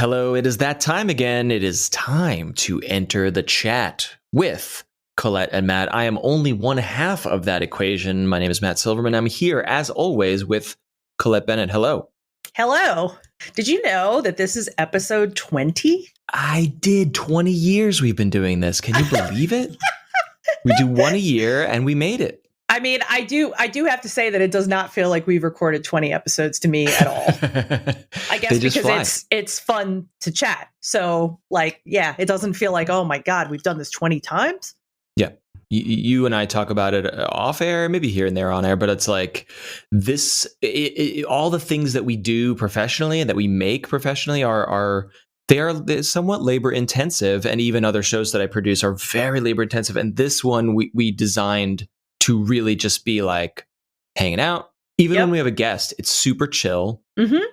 Hello, it is that time again. It is time to enter the chat with Colette and Matt. I am only one half of that equation. My name is Matt Silverman. I'm here, as always, with Colette Bennett. Hello. Hello. Did you know that this is episode 20? I did. 20 years we've been doing this. Can you believe it? We do one a year, and we made it. I mean, I do have to say that it does not feel like we've recorded 20 episodes to me at all. I guess because it's fun to chat. So, like, yeah, it doesn't feel like, oh my God, we've done this 20 times. Yeah. You and I talk about it off air, maybe here and there on air, but it's like this, all the things that we do professionally and that we make professionally they're somewhat labor intensive, and even other shows that I produce are very labor intensive. And this one we designed to really just be like hanging out. Even when we have a guest, it's super chill. Mm-hmm.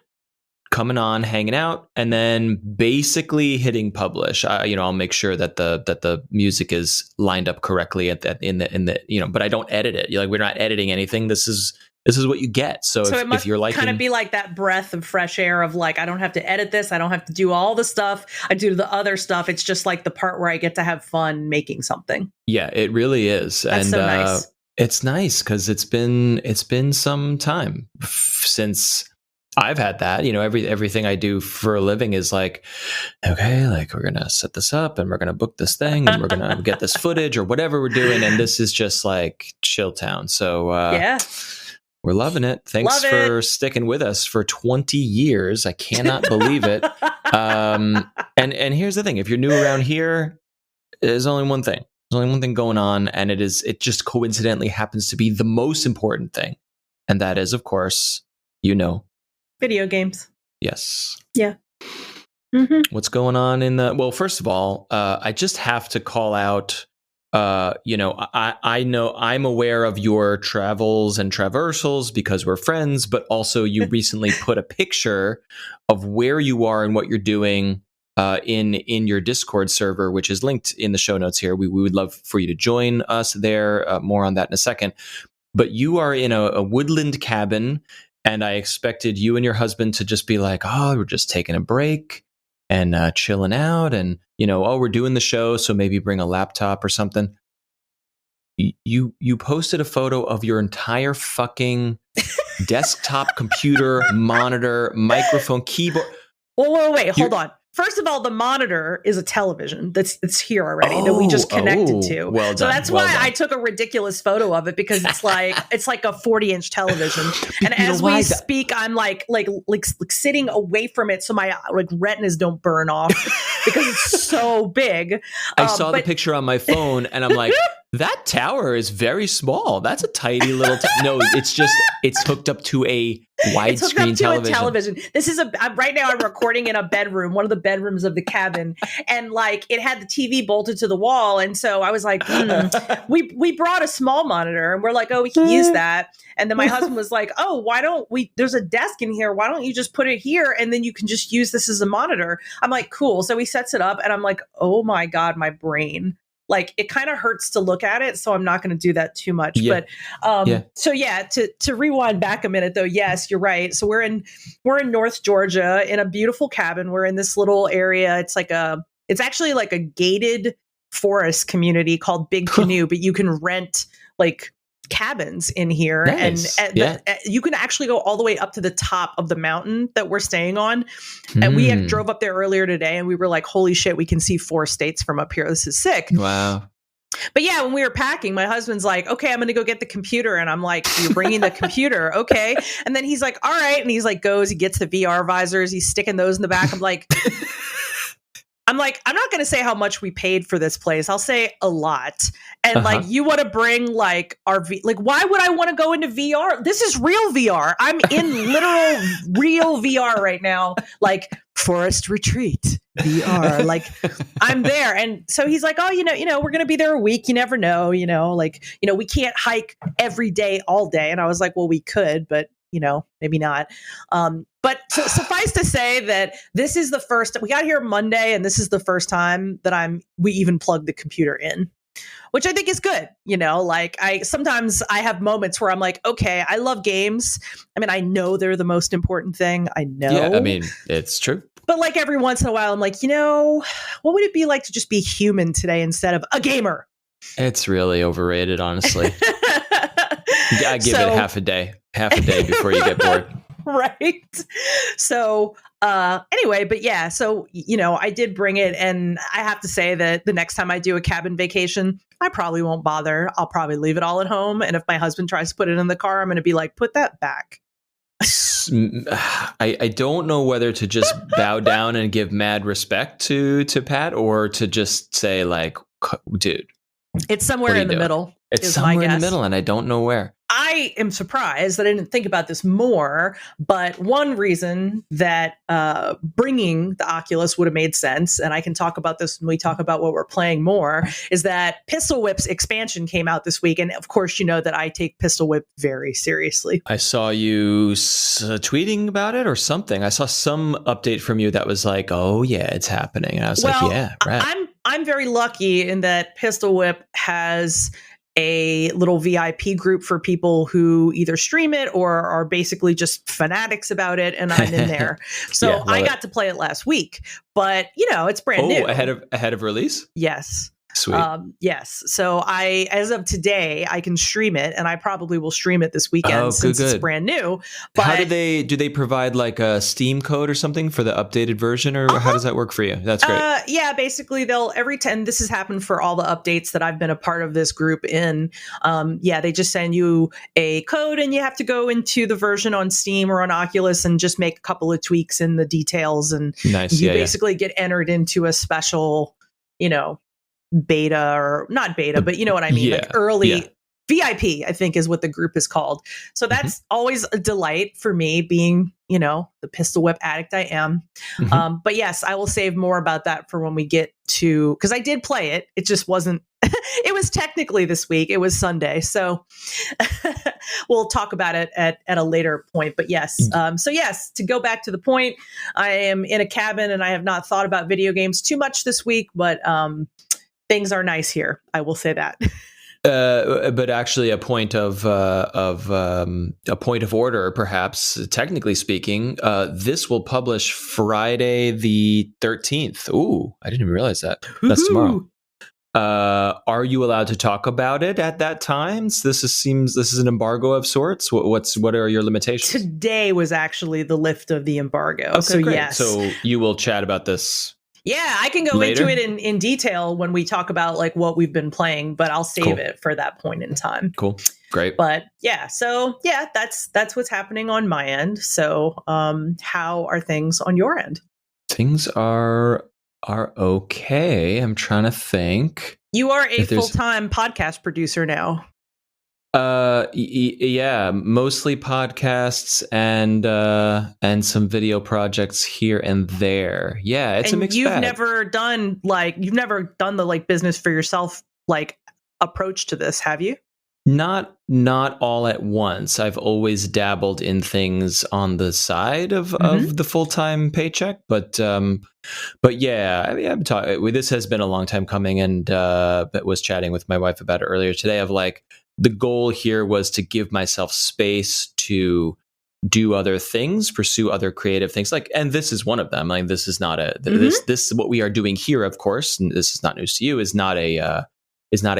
Coming on, hanging out, and then basically hitting publish. I'll make sure that the music is lined up correctly in the but I don't edit it. We're not editing anything. This is what you get. So if you're liking, kind of be like that breath of fresh air of like, I don't have to edit this. I don't have to do all the stuff. I do the other stuff. It's just like the part where I get to have fun making something. Yeah, it really is. That's so nice. It's nice because it's been some time since I've had that. Everything I do for a living is like, okay, like we're gonna set this up and we're gonna book this thing and we're gonna get this footage or whatever we're doing, and this is just like chill town. So yeah, we're loving it. Thanks for sticking with us for 20 years. I cannot believe it. And here's the thing: if you're new around here, there's only one thing. There's only one thing going on, and it just coincidentally happens to be the most important thing. And that is, of course, video games. Yes. Yeah. Mm-hmm. What's going on well, first of all, I just have to call out, I know I'm aware of your travels and traversals because we're friends, but also you recently put a picture of where you are and what you're doing in your Discord server, which is linked in the show notes here. We would love for you to join us there. More on that in a second. But you are in a woodland cabin, and I expected you and your husband to just be like, oh, we're just taking a break and chilling out, and we're doing the show, so maybe bring a laptop or something. You posted a photo of your entire fucking desktop computer, monitor, microphone, keyboard. Wait, hold on. First of all, the monitor is a television that's here already that we just connected to. Well done. So that's why I took a ridiculous photo of it, because it's like a 40-inch television. And as we speak, I'm like sitting away from it so my retinas don't burn off because it's so big. I saw the picture on my phone and I'm like, that tower is very small. That's a tiny little. No, it's hooked up to a widescreen television. This is right now I'm recording in a bedroom, one of the bedrooms of the cabin, and like it had the TV bolted to the wall, and so I was like, we brought a small monitor, and we're like, oh, we can use that. And then my husband was like, oh, why don't we? There's a desk in here. Why don't you just put it here, and then you can just use this as a monitor? I'm like, cool. So he sets it up, and I'm like, oh my God, my brain. Like it kind of hurts to look at it, so I'm not going to do that too much. Yeah. But so yeah, to rewind back a minute though, yes, you're right. So we're in North Georgia in a beautiful cabin. We're in this little area. It's actually like a gated forest community called Big Canoe, but you can rent like cabins in here. Nice. And you can actually go all the way up to the top of the mountain that we're staying on. And we drove up there earlier today, and we were like, holy shit, we can see 4 states from up here. This is sick. Wow. But yeah, when we were packing, my husband's like, okay, I'm going to go get the computer. And I'm like, you're bringing the computer. Okay. And then he's like, all right. And he's like, he gets the VR visors. He's sticking those in the back. I'm like, I'm not going to say how much we paid for this place. I'll say a lot. And like, you want to bring like why would I want to go into VR? This is real VR. I'm in literal real VR right now. Like forest retreat VR. Like I'm there. And so he's like, oh, we're going to be there a week. You never know, we can't hike every day, all day. And I was like, well, we could, but maybe not. But suffice to say that this is the first, we got here Monday, and this is the first time that we even plugged the computer in, which I think is good. Sometimes I have moments where I'm like, okay, I love games. I mean, I know they're the most important thing. I know. Yeah, I mean, it's true. But like every once in a while, I'm like, what would it be like to just be human today instead of a gamer? It's really overrated, honestly. I give it half a day before you get bored. Right. So anyway, but yeah, so I did bring it, and I have to say that the next time I do a cabin vacation, I probably won't bother. I'll probably leave it all at home, and if my husband tries to put it in the car, I'm going to be like, put that back. I don't know whether to just bow down and give mad respect to Pat, or to just say like, dude, it's somewhere in the middle. It's somewhere in the middle, and I don't know where. I am surprised that I didn't think about this more, but one reason that bringing the Oculus would have made sense, and I can talk about this when we talk about what we're playing more, is that Pistol Whip's expansion came out this week, and of course you know that I take Pistol Whip very seriously. I saw you tweeting about it or something. I saw some update from you that was like, oh yeah, it's happening. And I was like, yeah, right. I'm very lucky in that Pistol Whip has a little VIP group for people who either stream it or are basically just fanatics about it, and I'm in there. So yeah, I got to play it last week, but it's brand new. ahead of release? Yes. Sweet. Yes. So as of today, I can stream it, and I probably will stream it this weekend since it's brand new. But how do they provide like a Steam code or something for the updated version, or how does that work for you? That's great. Yeah, basically they'll this has happened for all the updates that I've been a part of this group in. They just send you a code, and you have to go into the version on Steam or on Oculus and just make a couple of tweaks in the details, and you basically get entered into a special, beta, or not beta, but you know what I mean, like early VIP, I think is what the group is called. So that's always a delight for me, being, the Pistol Whip addict I am. But yes, I will save more about that for when we get to, because I did play it. It just wasn't, it was technically this week. It was Sunday. So we'll talk about it at a later point. But yes. So yes, to go back to the point, I am in a cabin, and I have not thought about video games too much this week, but things are nice here. I will say that. But actually, a point of order, perhaps technically speaking, this will publish Friday the 13th. Ooh, I didn't even realize that. That's tomorrow. Are you allowed to talk about it at that time? This is an embargo of sorts. What are your limitations? Today was actually the lift of the embargo. Okay, so great. Yes. So you will chat about this. Yeah, I can go later? into it in detail when we talk about like what we've been playing, but I'll save it for that point in time. Cool. Great. But yeah, so yeah, that's what's happening on my end. So how are things on your end? Things are okay. I'm trying to think. You are a full-time podcast producer now. Yeah, mostly podcasts and some video projects here and there. Yeah, it's a mixed bag. You've never done the like business for yourself like approach to this, have you? Not all at once. I've always dabbled in things on the side of the full-time paycheck, but yeah, I mean, this has been a long time coming, and but was chatting with my wife about it earlier today. Of like, the goal here was to give myself space to do other things, pursue other creative things. Like, and this is one of them. Like, this is not this what we are doing here, of course, and this is not news to you, is not a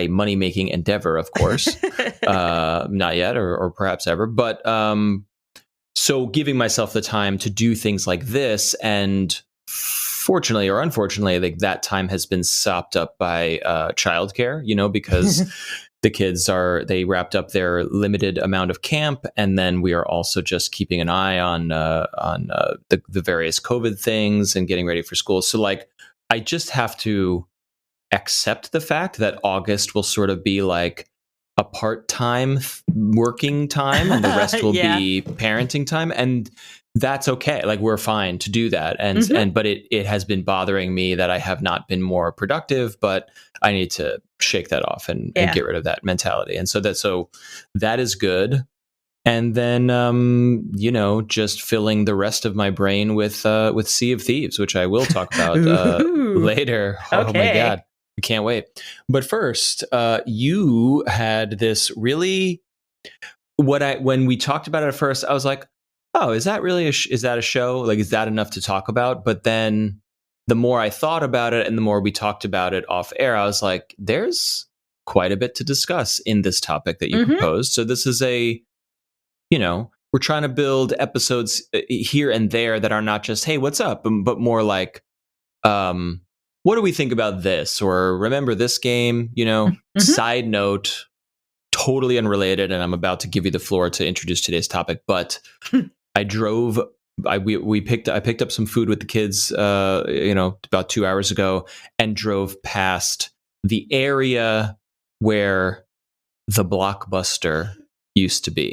money-making endeavor, of course. Not yet, or perhaps ever. But so giving myself the time to do things like this, and fortunately or unfortunately, like, that time has been sopped up by childcare, because the kids they wrapped up their limited amount of camp, and then we are also just keeping an eye on the various COVID things and getting ready for school. So like, I just have to accept the fact that August will sort of be like a part-time working time, and the rest will be parenting time, and that's okay. Like, we're fine to do that. And but it has been bothering me that I have not been more productive, but I need to shake that off and get rid of that mentality. And so that is good. And then just filling the rest of my brain with Sea of Thieves, which I will talk about later. Okay. Oh my God. I can't wait. But first, you had this really, when we talked about it at first, I was like, oh, is that really is that a show? Like, is that enough to talk about? But then the more I thought about it and the more we talked about it off air, I was like, there's quite a bit to discuss in this topic that you proposed. So this is we're trying to build episodes here and there that are not just, hey, what's up? But more like, what do we think about this? Or remember this game, side note, totally unrelated. And I'm about to give you the floor to introduce today's topic. But I picked up some food with the kids, about 2 hours ago, and drove past the area where the Blockbuster used to be.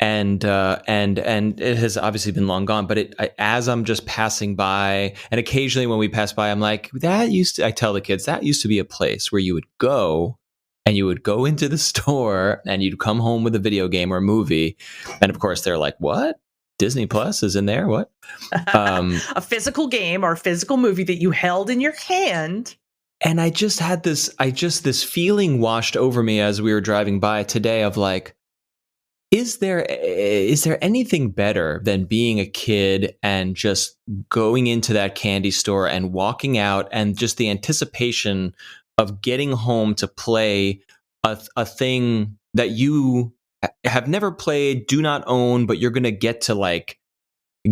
And it has obviously been long gone, but as I'm just passing by, and occasionally when we pass by, I'm like, I tell the kids, that used to be a place where you would go and you would go into the store and you'd come home with a video game or a movie. And of course they're like, what? Disney Plus is in there? What? A physical game or a physical movie that you held in your hand. And I just had this feeling washed over me as we were driving by today of like, is there anything better than being a kid and just going into that candy store and walking out and just the anticipation of getting home to play a thing that you have never played, do not own, but you're going to get to like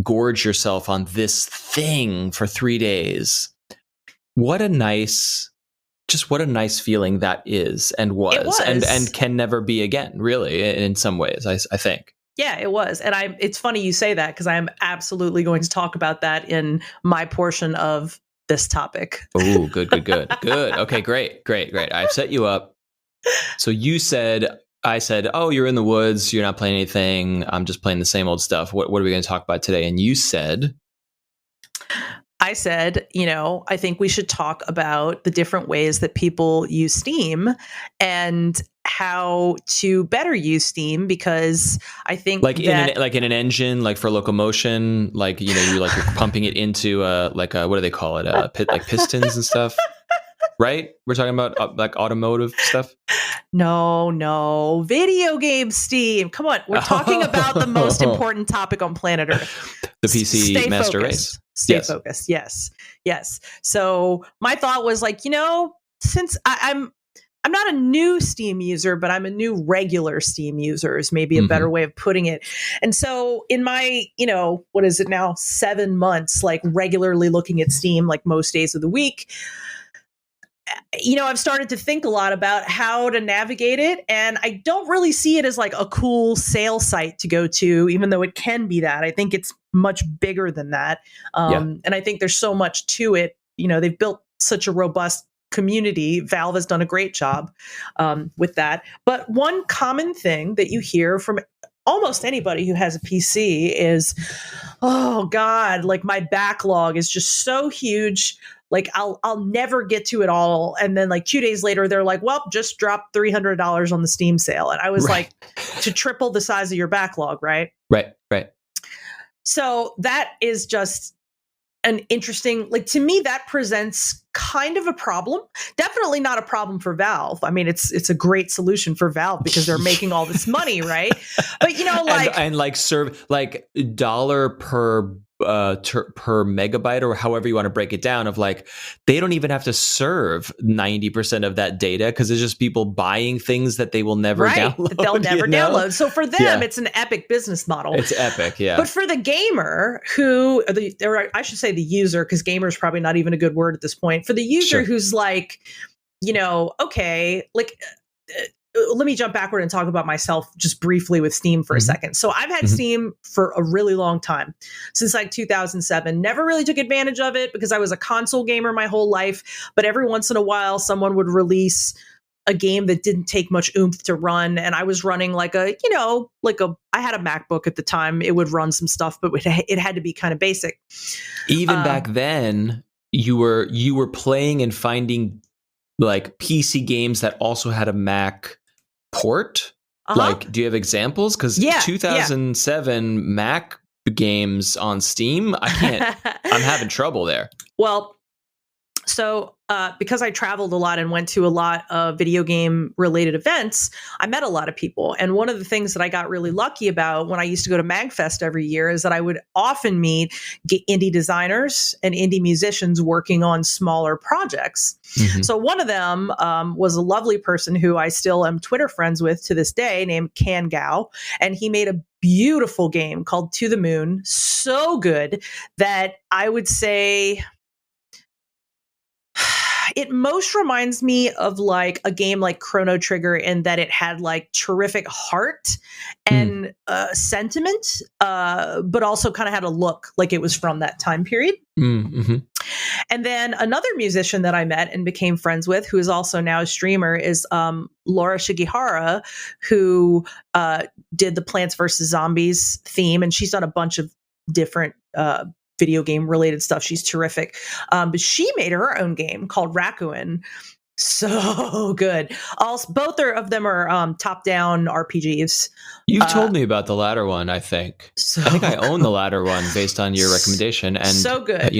gorge yourself on this thing for 3 days. What a nice feeling that is and was. And can never be again, really, in some ways, I think. Yeah, it was. And it's funny you say that because I'm absolutely going to talk about that in my portion of this topic. Oh, good. Okay, great. I've set you up. So I said, oh, you're in the woods. You're not playing anything. I'm just playing the same old stuff. What are we going to talk about today? And you said... I said, I think we should talk about the different ways that people use Steam and how to better use Steam, because I think in an engine, like for locomotion, like, you're pumping it into what do they call it? Like pistons and stuff. Right? We're talking about like automotive stuff. No, video game Steam. Come on. We're talking about the most important topic on planet Earth. The PC Stay Master focused. Race. Stay focused. Yes. So my thought was like, since I'm not a new Steam user, but I'm a new regular Steam user is maybe a better way of putting it. And so in my, what is it now, 7 months, like regularly looking at Steam, like most days of the week, I've started to think a lot about how to navigate it. And I don't really see it as like a cool sale site to go to, even though it can be that. I think it's much bigger than that. And I think there's so much to it. They've built such a robust community. Valve has done a great job with that. But one common thing that you hear from almost anybody who has a PC is, oh God, like my backlog is just so huge. Like I'll never get to it all. And then like 2 days later, they're like, well, just dropped $300 on the Steam sale. And I was like, to triple the size of your backlog, right? Right. So that is just an interesting, like to me, that presents kind of a problem. Definitely not a problem for Valve. I mean, it's a great solution for Valve because they're making all this money, right? But and like serve like dollar per megabyte or however you want to break it down of like, they don't even have to serve 90% of that data because it's just people buying things that they will never download. That they'll never download. So for them, it's an epic business model. It's epic, yeah. But for the gamer I should say the user, because gamer is probably not even a good word at this point. For the user who's like, okay, like... let me jump backward and talk about myself just briefly with Steam for a second. So I've had Steam for a really long time, since like 2007. Never really took advantage of it because I was a console gamer my whole life. But every once in a while, someone would release a game that didn't take much oomph to run. And I was running I had a MacBook at the time. It would run some stuff, but it had to be kind of basic. Even back then, you were playing and finding like PC games that also had a Mac port. Like, do you have examples? Because 2007 Mac games on Steam, I'm having trouble there. Well, So because I traveled a lot and went to a lot of video game related events, I met a lot of people. And one of the things that I got really lucky about when I used to go to MagFest every year is that I would often meet indie designers and indie musicians working on smaller projects. Mm-hmm. So one of them was a lovely person who I still am Twitter friends with to this day, named Can Gao. And he made a beautiful game called To the Moon. So good that I would say it most reminds me of like a game like Chrono Trigger in that it had like terrific heart and sentiment, but also kind of had a look like it was from that time period. Mm-hmm. And then another musician that I met and became friends with, who is also now a streamer, is Laura Shigihara, who did the Plants vs. Zombies theme. And she's done a bunch of different video game related stuff. She's terrific. But she made her own game called Raccoon. So good. Both of them are top-down RPGs. You've told me about the latter one, I think. I think I own the latter one based on your recommendation. And so good.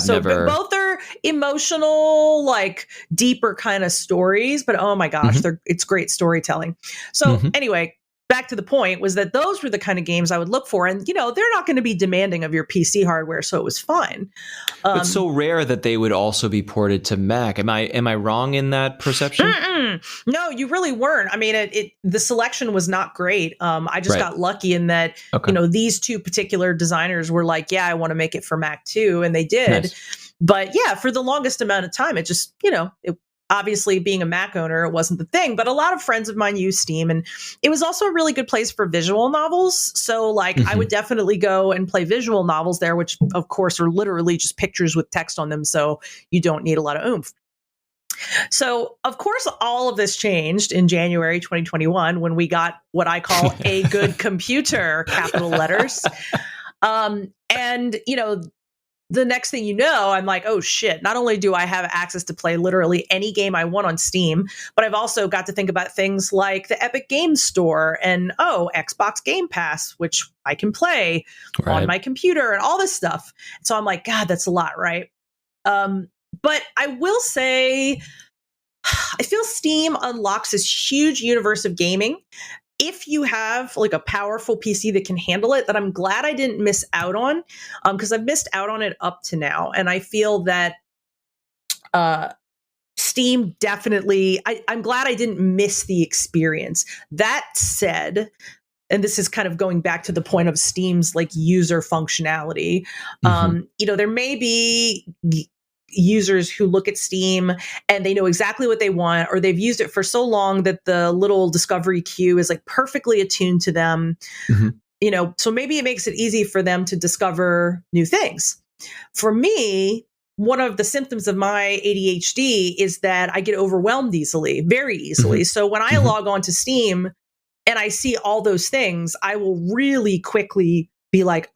Never. Both are emotional, like deeper kind of stories, but oh my gosh, it's great storytelling. So anyway, back to the point was that those were the kind of games I would look for. And, they're not going to be demanding of your PC hardware. So it was fine. It's so rare that they would also be ported to Mac. Am I wrong in that perception? No, you really weren't. I mean, the selection was not great. I just got lucky in that, these two particular designers were like, yeah, I want to make it for Mac too. And they did. Nice. But yeah, for the longest amount of time, it just, obviously, being a Mac owner, it wasn't the thing, but a lot of friends of mine use Steam, and it was also a really good place for visual novels. So I would definitely go and play visual novels there, which of course are literally just pictures with text on them. So you don't need a lot of oomph. So of course, all of this changed in January 2021 when we got what I call a good computer, capital letters. The next thing you know, I'm like, oh shit, not only do I have access to play literally any game I want on Steam, but I've also got to think about things like the Epic Games Store and, Xbox Game Pass, which I can play on my computer and all this stuff. So I'm like, God, that's a lot, right? But I will say, I feel Steam unlocks this huge universe of gaming. If you have like a powerful PC that can handle it, that I'm glad I didn't miss out on, because I've missed out on it up to now. And I feel that Steam definitely, I'm glad I didn't miss the experience. That said, and this is kind of going back to the point of Steam's like user functionality, there may be users who look at Steam and they know exactly what they want, or they've used it for so long that the little discovery queue is like perfectly attuned to them. So maybe it makes it easy for them to discover new things. For me, one of the symptoms of my ADHD is that I get overwhelmed easily, very easily. So when I log on to Steam and I see all those things, I will really quickly be like,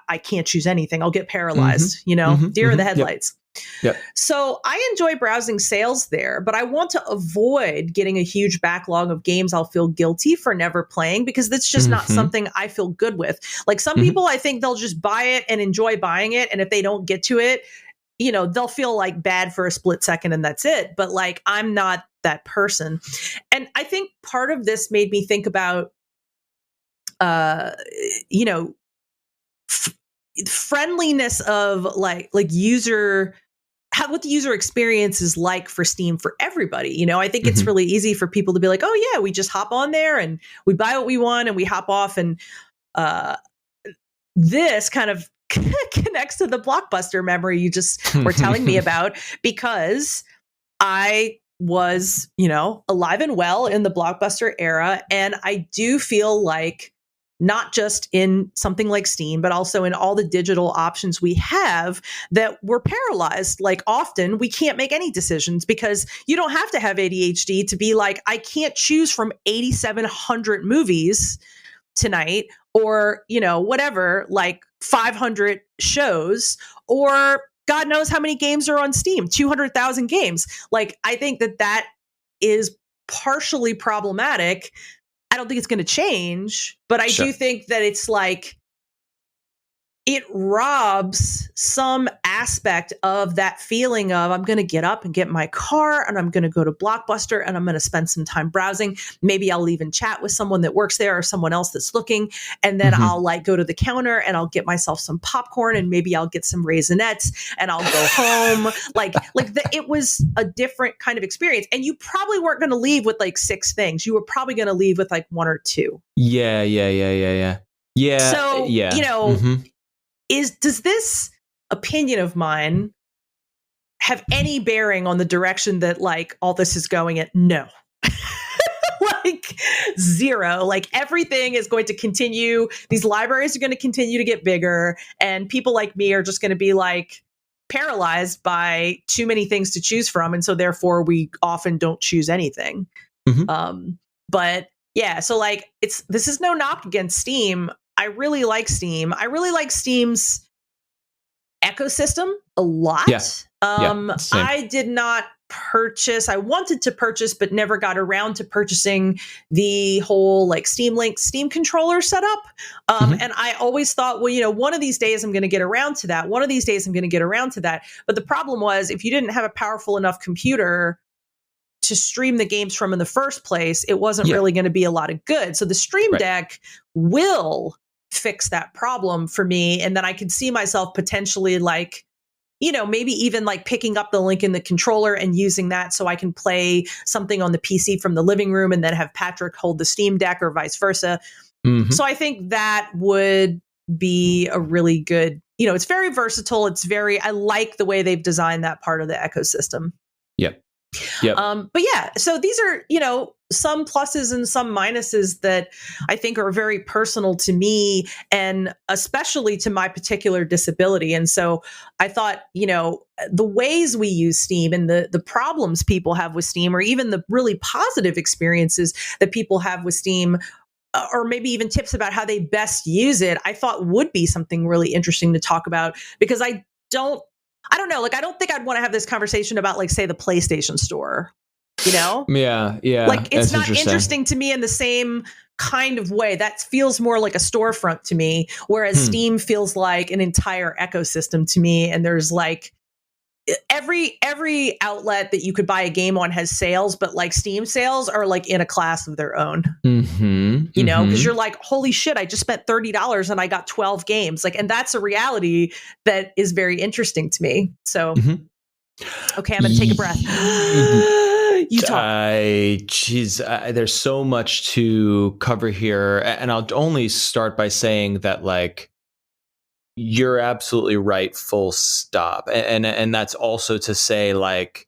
I can't choose anything. I'll get paralyzed, deer in the headlights. Yep. So I enjoy browsing sales there, but I want to avoid getting a huge backlog of games I'll feel guilty for never playing, because that's just not something I feel good with. Like some people, I think they'll just buy it and enjoy buying it. And if they don't get to it, they'll feel like bad for a split second and that's it. But like, I'm not that person. And I think part of this made me think about, friendliness of like user, what the user experience is like for Steam for everybody. I think it's really easy for people to be like, oh yeah, we just hop on there and we buy what we want and we hop off. And this kind of connects to the Blockbuster memory you just were telling me about, because I was, alive and well in the Blockbuster era. And I do feel like not just in something like Steam, but also in all the digital options we have, that we're paralyzed. Like often we can't make any decisions because you don't have to have ADHD to be like, I can't choose from 8,700 movies tonight, or, whatever, like 500 shows, or God knows how many games are on Steam, 200,000 games. Like, I think that is partially problematic. I don't think it's going to change, but I do think that it's like, it robs some aspect of that feeling of I'm going to get up and get my car and I'm going to go to Blockbuster and I'm going to spend some time browsing. Maybe I'll even chat with someone that works there or someone else that's looking. And then I'll like go to the counter and I'll get myself some popcorn and maybe I'll get some Raisinets and I'll go home. It was a different kind of experience. And you probably weren't going to leave with like 6 things. You were probably going to leave with like 1 or 2. Yeah. So, you know, does this opinion of mine have any bearing on the direction that like all this is going in? No. Like 0. Like everything is going to continue. These libraries are going to continue to get bigger, and people like me are just going to be like paralyzed by too many things to choose from, and so therefore we often don't choose anything. But yeah, so like this is no knock against Steam. I really like Steam. I really like Steam's ecosystem a lot. I did not purchase. I wanted to purchase, but never got around to purchasing the whole like Steam Link Steam controller setup. And I always thought, well, you know, one of these days I'm going to get around to that. One of these days I'm going to get around to that. But the problem was, if you didn't have a powerful enough computer to stream the games from in the first place, it wasn't really going to be a lot of good. So the Stream Deck will fix that problem for me. And then I could see myself potentially like, you know, maybe even like picking up the link in the controller and using that so I can play something on the PC from the living room and then have Patrick hold the Steam Deck or vice versa. So I think that would be a really good, you know, it's very versatile. I like the way they've designed that part of the ecosystem. But yeah, so these are, you know, some pluses and some minuses that I think are very personal to me and especially to my particular disability. And so I thought, you know, the ways we use Steam and the problems people have with Steam, or even the really positive experiences that people have with Steam, or maybe even tips about how they best use it, I thought would be something really interesting to talk about, because I don't know. Like, I don't think I'd want to have this conversation about, like, say, the PlayStation Store, you know? Yeah. Like, it's not interesting to me in the same kind of way. That feels more like a storefront to me, whereas Steam feels like an entire ecosystem to me. And there's like every outlet that you could buy a game on has sales, but like Steam sales are like in a class of their own. You know, because you're like, holy shit, I just spent $30 and I got 12 games. Like, and that's a reality that is very interesting to me. So, okay, I'm going to take a breath. You talk. There's so much to cover here. And I'll only start by saying that, like, you're absolutely right, full stop. And that's also to say, like,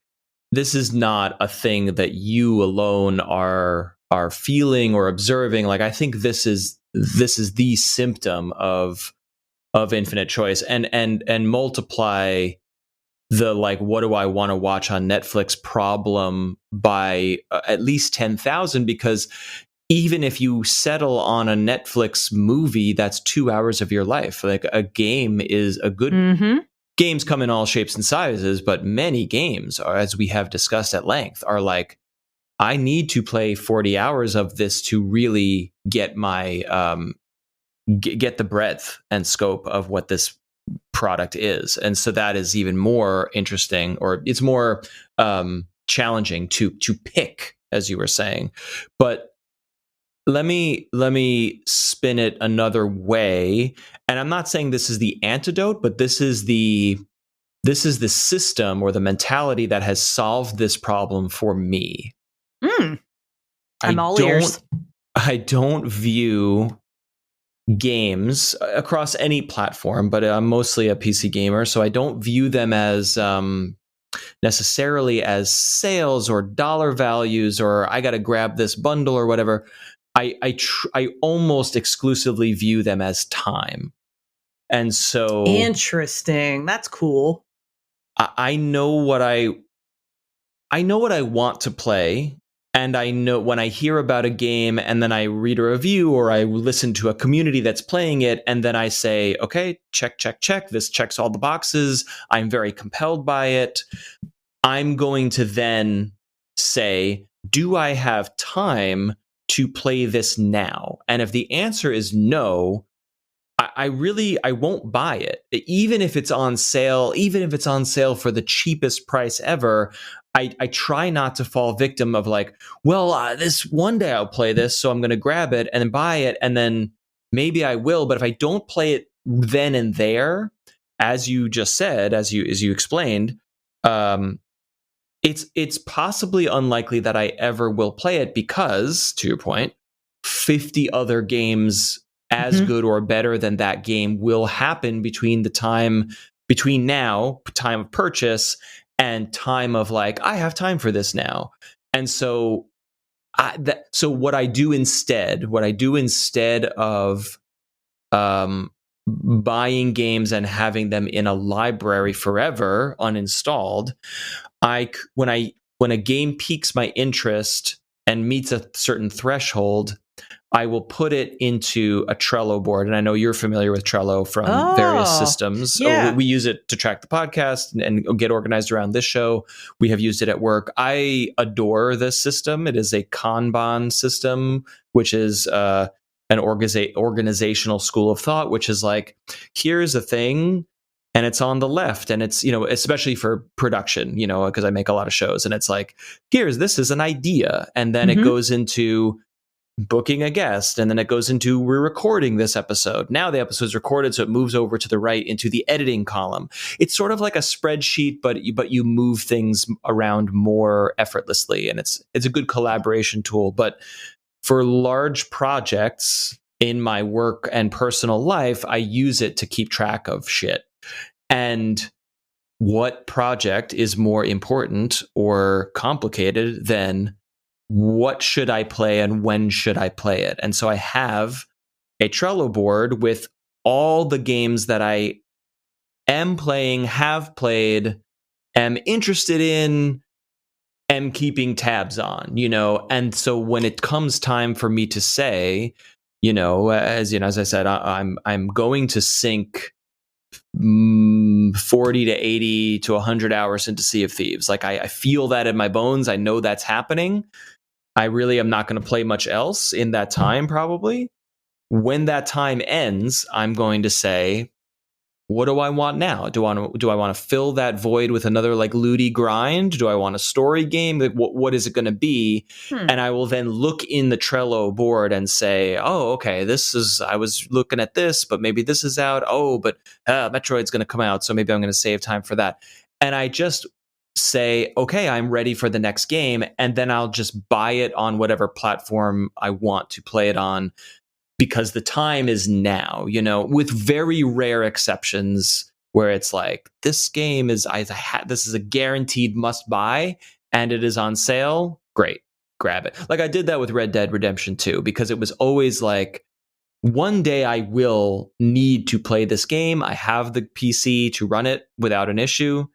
this is not a thing that you alone are feeling or observing. Like, I think this is the symptom of infinite choice, and multiply the, like, what do I want to watch on Netflix problem by at least 10,000, because even if you settle on a Netflix movie, that's 2 hours of your life. Like, a game is a good games come in all shapes and sizes, but many games are, as we have discussed at length, are like, I need to play 40 hours of this to really get my get the breadth and scope of what this product is. And so that is even more interesting, or it's more challenging to pick, as you were saying. But let me spin it another way. And I'm not saying this is the antidote, but this is the system or the mentality that has solved this problem for me. I'm all ears. I don't view games across any platform, but I'm mostly a PC gamer, so I don't view them as necessarily as sales or dollar values, or I got to grab this bundle or whatever. I almost exclusively view them as time. And so interesting. That's cool. I know what I want to play. And I know when I hear about a game and then I read a review or I listen to a community that's playing it, and then I say, okay, check. This checks all the boxes. I'm very compelled by it. I'm going to then say, do I have time to play this now? And if the answer is no, I won't buy it, even if it's on sale, for the cheapest price ever. I try not to fall victim of like, well, this one day I'll play this, so I'm going to grab it and then buy it, and then maybe I will. But if I don't play it then and there, as you just said, as you explained, it's possibly unlikely that I ever will play it because, to your point, 50 other games as good or better than that game will happen between now, time of purchase, and time of like, I have time for this now. And so what I do instead of buying games and having them in a library forever uninstalled, when a game piques my interest and meets a certain threshold, I will put it into a Trello board. And I know you're familiar with Trello from various systems. Yeah. We use it to track the podcast and get organized around this show. We have used it at work. I adore this system. It is a Kanban system, which is an organizational school of thought, which is like, here's a thing, and it's on the left, and it's, especially for production, because I make a lot of shows, and it's like, this is an idea, and then it goes into booking a guest, and then it goes into, we're recording this episode. Now the episode's recorded, so it moves over to the right into the editing column. It's sort of like a spreadsheet, but you move things around more effortlessly, and it's a good collaboration tool. But for large projects in my work and personal life, I use it to keep track of shit. And what project is more important or complicated than what should I play and when should I play it? And so I have a Trello board with all the games that I am playing, have played, am interested in, am keeping tabs on, And so when it comes time for me to say, as I said, I'm going to sink 40 to 80 to 100 hours into Sea of Thieves. Like I feel that in my bones. I know that's happening. I really am not going to play much else in that time, probably. When that time ends, I'm going to say, what do I want now? Do I want to fill that void with another like looty grind? Do I want a story game? What is it going to be? And I will then look in the Trello board and say, oh, okay, I was looking at this, but maybe this is out. Oh, but Metroid's going to come out, so maybe I'm going to save time for that. And I just say, okay, I'm ready for the next game, and then I'll just buy it on whatever platform I want to play it on, because the time is now, with very rare exceptions where it's like, this game is, this is a guaranteed must buy and it is on sale. Great, grab it. Like I did that with Red Dead Redemption 2, because it was always like, one day I will need to play this game. I have the PC to run it without an issue.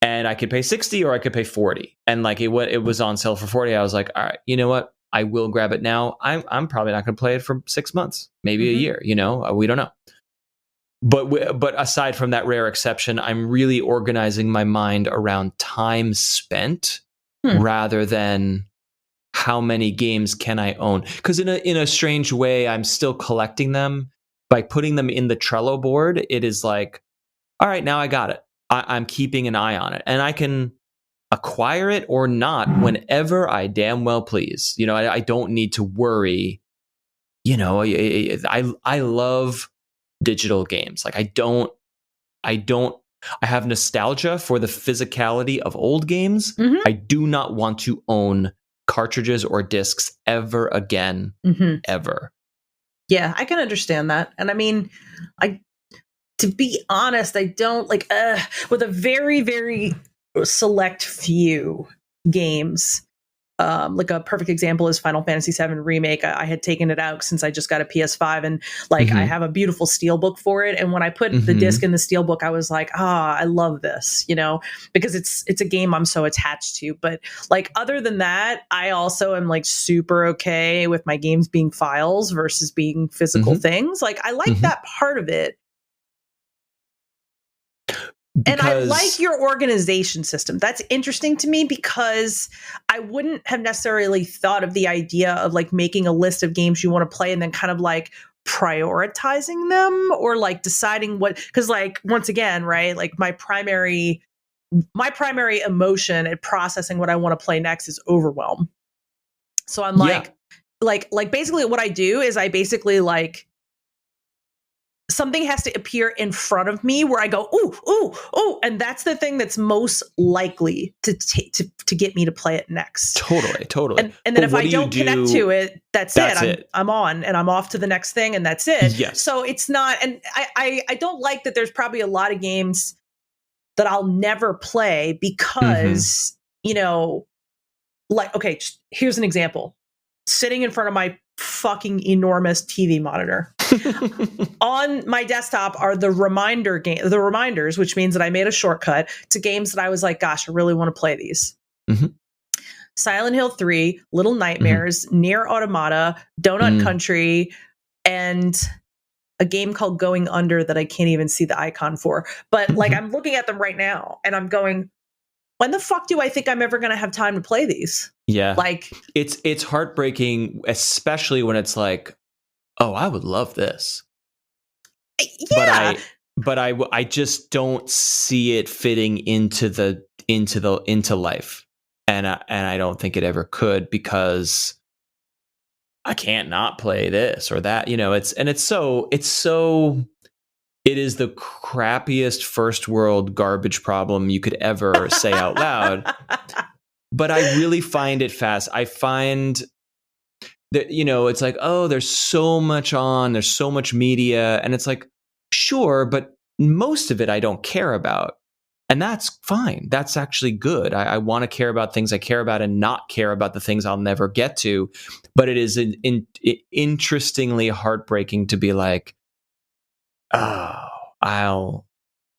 And I could pay 60 or I could pay 40. And like it was on sale for 40. I was like, all right, you know what? I will grab it now. I'm probably not going to play it for 6 months, maybe a year. We don't know. But aside from that rare exception, I'm really organizing my mind around time spent rather than how many games can I own. Because in a strange way, I'm still collecting them. By putting them in the Trello board, it is like, all right, now I got it. I'm keeping an eye on it, and I can acquire it or not whenever I damn well please. I don't need to worry. I love digital games. Like I have nostalgia for the physicality of old games. I do not want to own cartridges or discs ever again, ever. Yeah, I can understand that. And I mean, to be honest, I don't with a very, very select few games. Like a perfect example is Final Fantasy VII Remake. I had taken it out since I just got a PS5, and I have a beautiful steelbook for it. And when I put the disc in the steelbook, I was like, I love this, because it's a game I'm so attached to. But like other than that, I also am like super okay with my games being files versus being physical things. Like I like that part of it. And I like your organization system. That's interesting to me, because I wouldn't have necessarily thought of the idea of like making a list of games you want to play and then kind of like prioritizing them or like deciding what, because like once again, right, like my primary emotion at processing what I want to play next is overwhelm. So I'm like basically what I do is I basically like something has to appear in front of me where I go, ooh, and that's the thing that's most likely to get me to play it next. Totally. And then if I don't connect to it, that's it. I'm on and I'm off to the next thing, and that's it. Yes. So it's not, and I don't like that. There's probably a lot of games that I'll never play because you know, like okay, here's an example. Sitting in front of my fucking enormous TV monitor. On my desktop are the reminders, which means that I made a shortcut to games that I was like, gosh, I really want to play these. Silent Hill 3, Little Nightmares, Nier Automata, Donut Country, and a game called Going Under that I can't even see the icon for. But like I'm looking at them right now and I'm going, when the fuck do I think I'm ever going to have time to play these? Yeah. Like it's heartbreaking, especially when it's like, oh, I would love this. Yeah. But I just don't see it fitting into life. And I don't think it ever could, because I can't not play this or that, you know, it is the crappiest first world garbage problem you could ever say out loud. But I really find it fast. I find that, you know, it's like, oh, there's so much there's so much media. And it's like, sure, but most of it I don't care about. And that's fine. That's actually good. I want to care about things I care about and not care about the things I'll never get to. But it is interestingly heartbreaking to be like, oh,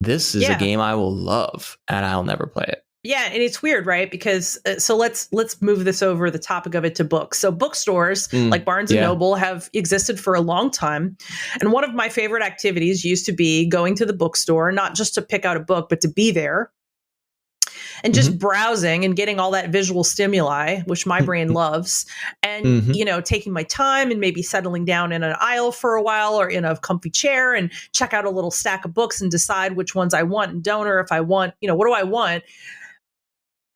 this is a game I will love and I'll never play it. Yeah, and it's weird, right? Because so let's move this over the topic of it to books. So bookstores like Barnes and Noble have existed for a long time. And one of my favorite activities used to be going to the bookstore, not just to pick out a book, but to be there and just browsing and getting all that visual stimuli, which my brain loves, and you know, taking my time and maybe settling down in an aisle for a while or in a comfy chair and check out a little stack of books and decide which ones I want and don't, or if I want, you know, what do I want?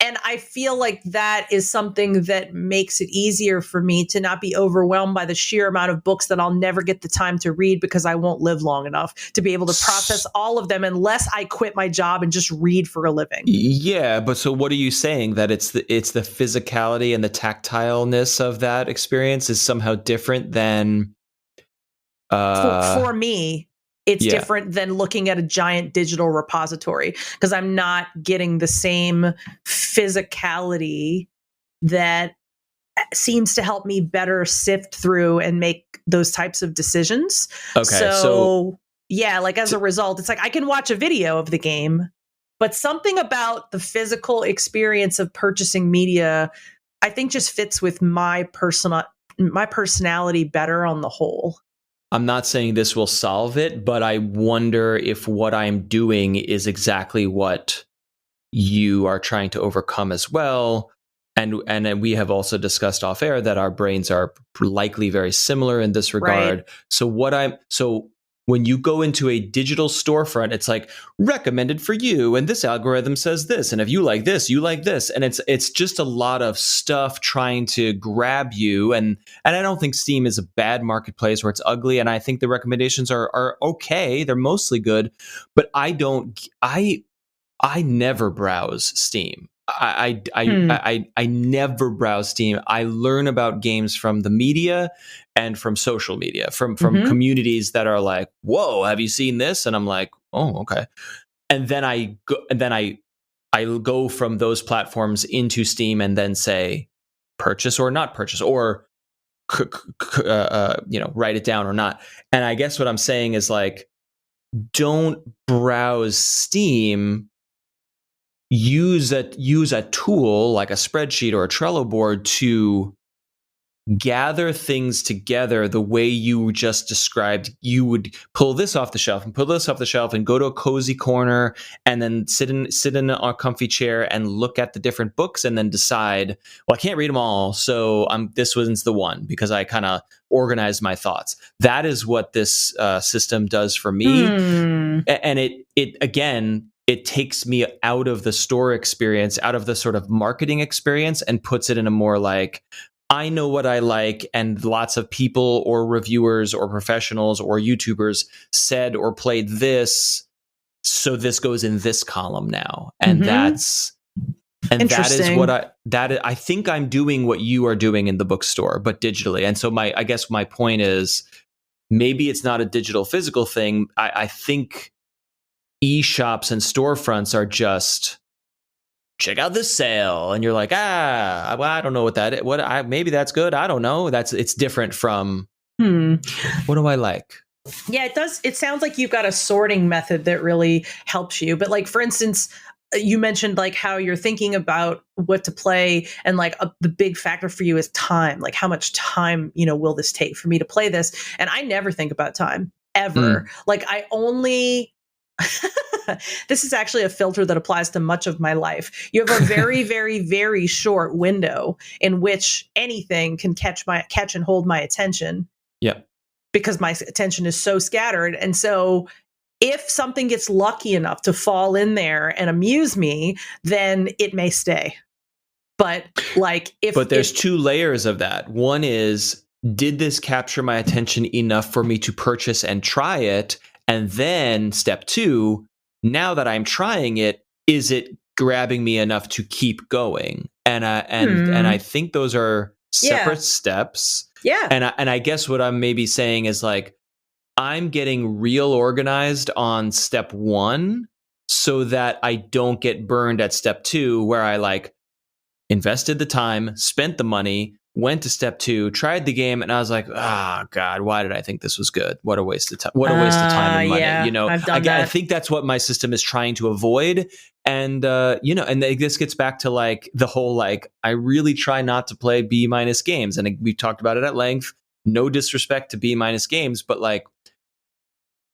And I feel like that is something that makes it easier for me to not be overwhelmed by the sheer amount of books that I'll never get the time to read because I won't live long enough to be able to process all of them unless I quit my job and just read for a living. Yeah, but so what are you saying? That it's the physicality and the tactileness of that experience is somehow different than for me. It's different than looking at a giant digital repository because I'm not getting the same physicality that seems to help me better sift through and make those types of decisions. Okay. So yeah, like as a result, it's like I can watch a video of the game, but something about the physical experience of purchasing media, I think just fits with my personality better on the whole. I'm not saying this will solve it, but I wonder if what I'm doing is exactly what you are trying to overcome as well. And we have also discussed off air that our brains are likely very similar in this regard. Right. So when you go into a digital storefront, it's like recommended for you. And this algorithm says this. And if you like this, you like this. And it's just a lot of stuff trying to grab you. And I don't think Steam is a bad marketplace where it's ugly. And I think the recommendations are okay. They're mostly good. But I never browse Steam. I never browse Steam. I learn about games from the media and from social media, from communities that are like, "Whoa, have you seen this?" And I'm like, "Oh, okay." And then I go from those platforms into Steam and then say, purchase or not purchase, or write it down or not. And I guess what I'm saying is like, don't browse Steam. Use a tool like a spreadsheet or a Trello board to gather things together the way you just described. You would pull this off the shelf and pull this off the shelf and go to a cozy corner and then sit in a comfy chair and look at the different books and then decide, well, I can't read them all, so this one's the one, because I kind of organized my thoughts. That is what this system does for me. And it again, it takes me out of the store experience, out of the sort of marketing experience, and puts it in a more like, I know what I like, and lots of people or reviewers or professionals or YouTubers said or played this, so this goes in this column now. And that is what I think I'm doing what you are doing in the bookstore, but digitally. And so I guess my point is, maybe it's not a digital physical thing. I think e-shops and storefronts are just, check out this sale, and you're like, well, I don't know what that is. Maybe that's good. I don't know. It's different from what do I like? Yeah, it does. It sounds like you've got a sorting method that really helps you. But like, for instance, you mentioned like how you're thinking about what to play, and like the big factor for you is time. Like, how much time, will this take for me to play this? And I never think about time ever. Like, I only this is actually a filter that applies to much of my life. You have a very, very, very short window in which anything can catch and hold my attention. Yeah. Because my attention is so scattered. And so if something gets lucky enough to fall in there and amuse me, then it may stay. But like, there's two layers of that. One is, did this capture my attention enough for me to purchase and try it? And then step two, now that I'm trying it, is it grabbing me enough to keep going? And I think those are separate steps. Yeah. And I guess what I'm maybe saying is like, I'm getting real organized on step one so that I don't get burned at step two, where I like invested the time, spent the money, went to step two, tried the game, and I was like, God, why did I think this was good? What a waste of time. What a waste of time and money. Yeah, I've done that. I think that's what my system is trying to avoid. And, and this gets back to like the whole, like, I really try not to play B- games. And we've talked about it at length. No disrespect to B- games, but like,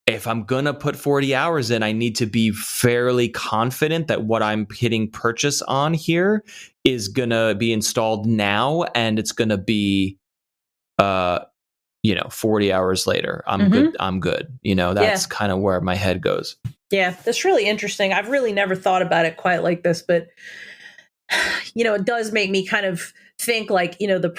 if I'm going to put 40 hours in, I need to be fairly confident that what I'm hitting purchase on here is going to be installed now, and it's going to be, 40 hours later. I'm good. That's kind of where my head goes. Yeah, that's really interesting. I've really never thought about it quite like this, but it does make me kind of think like,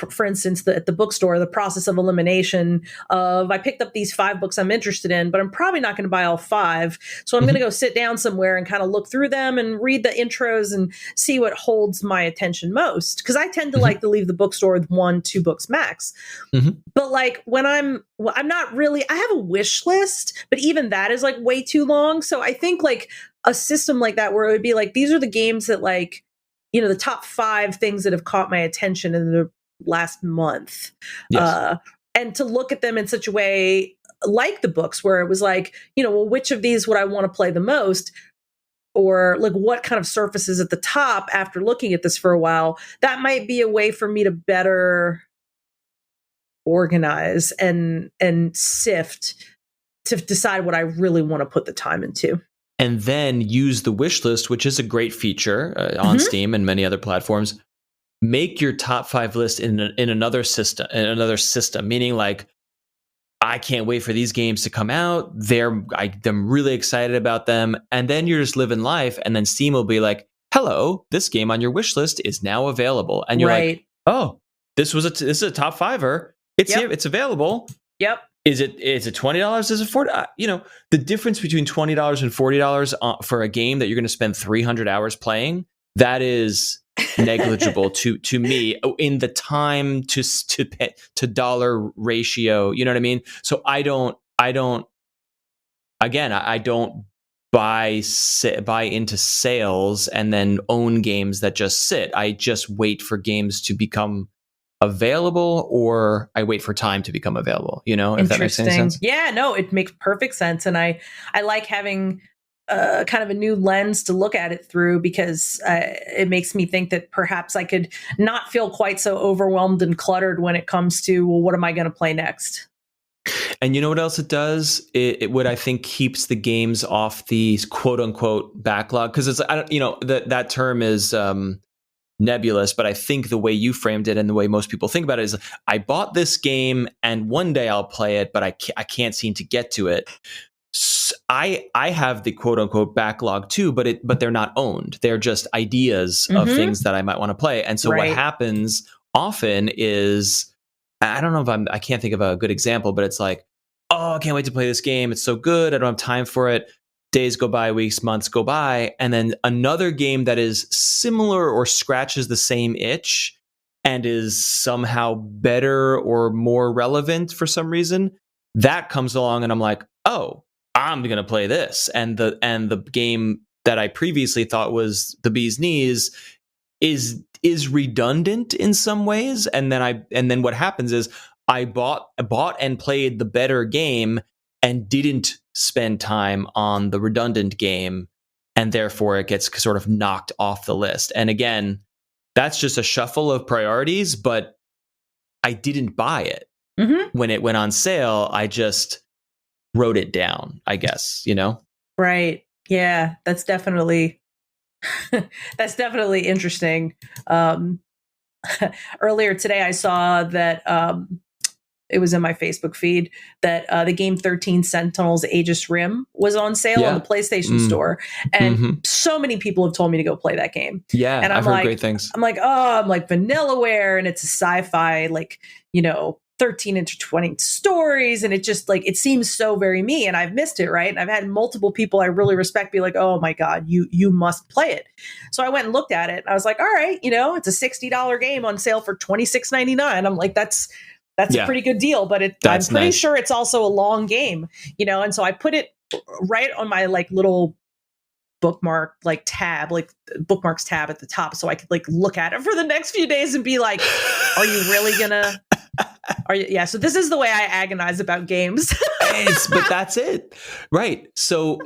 for instance, at the bookstore, the process of elimination of, I picked up these 5 books I'm interested in, but I'm probably not going to buy all 5. So I'm going to go sit down somewhere and kind of look through them and read the intros and see what holds my attention most. Cause I tend to like to leave the bookstore with 1-2 books max. But like when I'm not really, I have a wish list, but even that is like way too long. So I think like a system like that, where it would be like, these are the games that like, the top 5 things that have caught my attention in the last month. Yes. And to look at them in such a way like the books, where it was like, well, which of these would I want to play the most? Or like, what kind of surfaces at the top after looking at this for a while? That might be a way for me to better organize and sift to decide what I really want to put the time into. And then use the wish list, which is a great feature on Steam and many other platforms. Make your top 5 list in another system, meaning like, I can't wait for these games to come out. I'm really excited about them. And then you're just living life. And then Steam will be like, hello, this game on your wish list is now available. And you're like, oh, this is a top 5er. It's here. It's available. Yep. Is it $20? Is it $40? The difference between $20 and $40 for a game that you're going to spend 300 hours playing, that is negligible to me in the time to dollar ratio. You know what I mean? So I don't buy into sales and then own games that just sit. I just wait for games to become available, or I wait for time to become available, if that makes any sense. Yeah, no, it makes perfect sense. And I like having kind of a new lens to look at it through, because it makes me think that perhaps I could not feel quite so overwhelmed and cluttered when it comes to, well, what am I going to play next? And you know what else it does? What I think keeps the games off the quote unquote backlog, because it's, I don't, that term is nebulous, but I think the way you framed it and the way most people think about it is, I bought this game and one day I'll play it, but I can't seem to get to it. I have the quote unquote backlog too, but they're not owned. They're just ideas of things that I might want to play. And so what happens often is, I don't know if I can't think of a good example, but it's like, oh, I can't wait to play this game. It's so good. I don't have time for it. Days go by, weeks, months go by. And then another game that is similar or scratches the same itch and is somehow better or more relevant for some reason, that comes along and I'm like, oh, I'm going to play this. And the game that I previously thought was the bee's knees is redundant in some ways. And then what happens is I bought and played the better game and didn't spend time on the redundant game, and therefore it gets sort of knocked off the list. And again, that's just a shuffle of priorities, but I didn't buy it. When it went on sale, I just wrote it down, I guess, Right. Yeah, that's definitely interesting. Earlier today, I saw that it was in my Facebook feed that the game 13 Sentinels Aegis Rim was on sale on the PlayStation Store. And so many people have told me to go play that game. Yeah, and I've heard great things. I'm like, Vanillaware, and it's a sci-fi, 13 intertwining stories, and it just it seems so very me, and I've missed it, right? And I've had multiple people I really respect be like, oh my God, you must play it. So I went and looked at it, and I was like, all right, it's a $60 game on sale for $26.99. I'm like, that's a pretty good deal, but I'm pretty sure it's also a long game, and so I put it right on my bookmark tab, bookmarks tab at the top, so I could look at it for the next few days and be like, are you really gonna so this is the way I agonize about games. But that's it. Right. So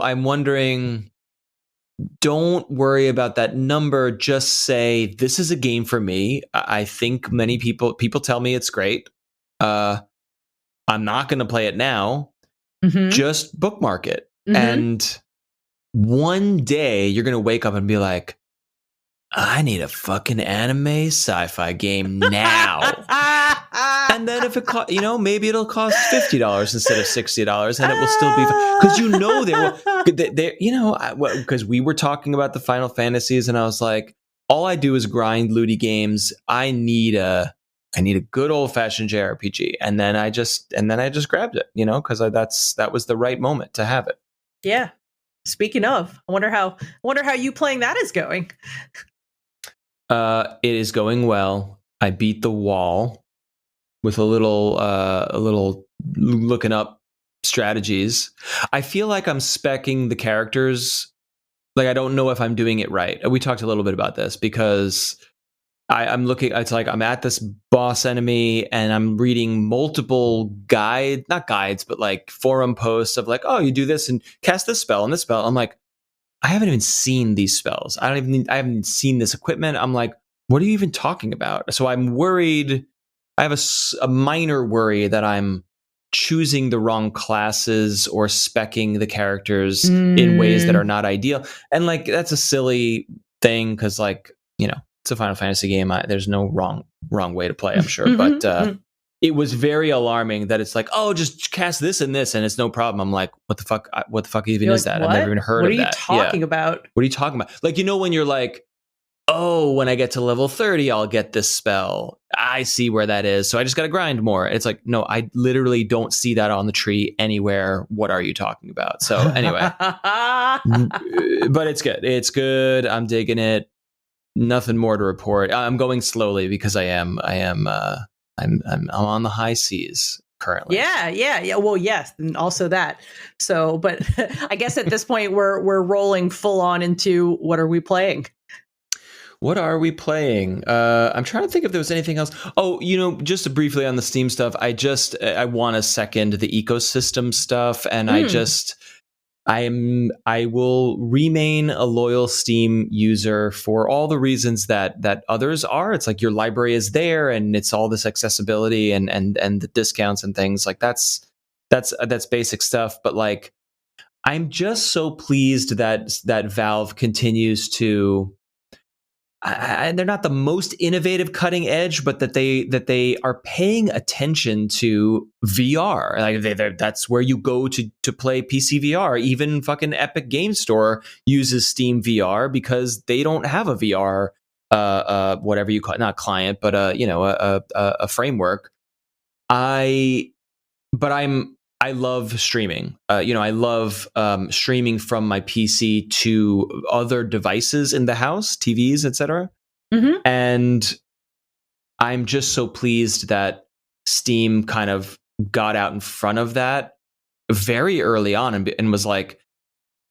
I'm wondering, don't worry about that number. Just say, this is a game for me. I think many people tell me it's great. I'm not going to play it now. Just bookmark it. And one day you're going to wake up and be like, I need a fucking anime sci-fi game now. And then if it maybe it'll cost $50 instead of $60, and it will still be because because we were talking about the Final Fantasies, and I was like, all I do is grind looty games. I need a good old fashioned JRPG, and then I just grabbed it, because that was the right moment to have it. Yeah. Speaking of, I wonder how you playing that is going. It is going well. I beat the wall with a little looking up strategies. I feel like I'm speccing the characters. I don't know if I'm doing it right. We talked a little bit about this because I'm looking. It's like I'm at this boss enemy and I'm reading multiple not guides, but forum posts of oh, you do this and cast this spell and this spell. I'm like, I haven't even seen these spells. I haven't seen this equipment. I'm like, what are you even talking about? So I'm worried. I have a minor worry that I'm choosing the wrong classes or speccing the characters in ways that are not ideal. And that's a silly thing because it's a Final Fantasy game. There's no wrong way to play, I'm sure. But it was very alarming that it's oh, just cast this and this, and it's no problem. I'm like, what the fuck? What the fuck even is that? What? I've never even heard of that. What are you talking about? What are you talking about? When you're oh, when I get to level 30, I'll get this spell. I see where that is. So I just got to grind more. It's no, I literally don't see that on the tree anywhere. What are you talking about? So anyway, but it's good. It's good. I'm digging it. Nothing more to report. I'm going slowly because I'm on the high seas currently. Yeah. Well, yes, and also that. So, but I guess at this point we're rolling full on into what are we playing? What are we playing? I'm trying to think if there was anything else. Oh, just briefly on the Steam stuff. I want to second the ecosystem stuff, and I just I will remain a loyal Steam user for all the reasons that others are. It's like your library is there, and it's all this accessibility and the discounts and things like that's basic stuff. But like, I'm just so pleased that Valve continues to. And they're not the most innovative, cutting edge, but that they are paying attention to VR. Like that's where you go to play PC VR. Even fucking Epic Game Store uses Steam VR because they don't have a VR, whatever you call it, not client, but a framework. I love streaming. I love streaming from my PC to other devices in the house, TVs, etc. Mm-hmm. And I'm just so pleased that Steam kind of got out in front of that very early on and was like,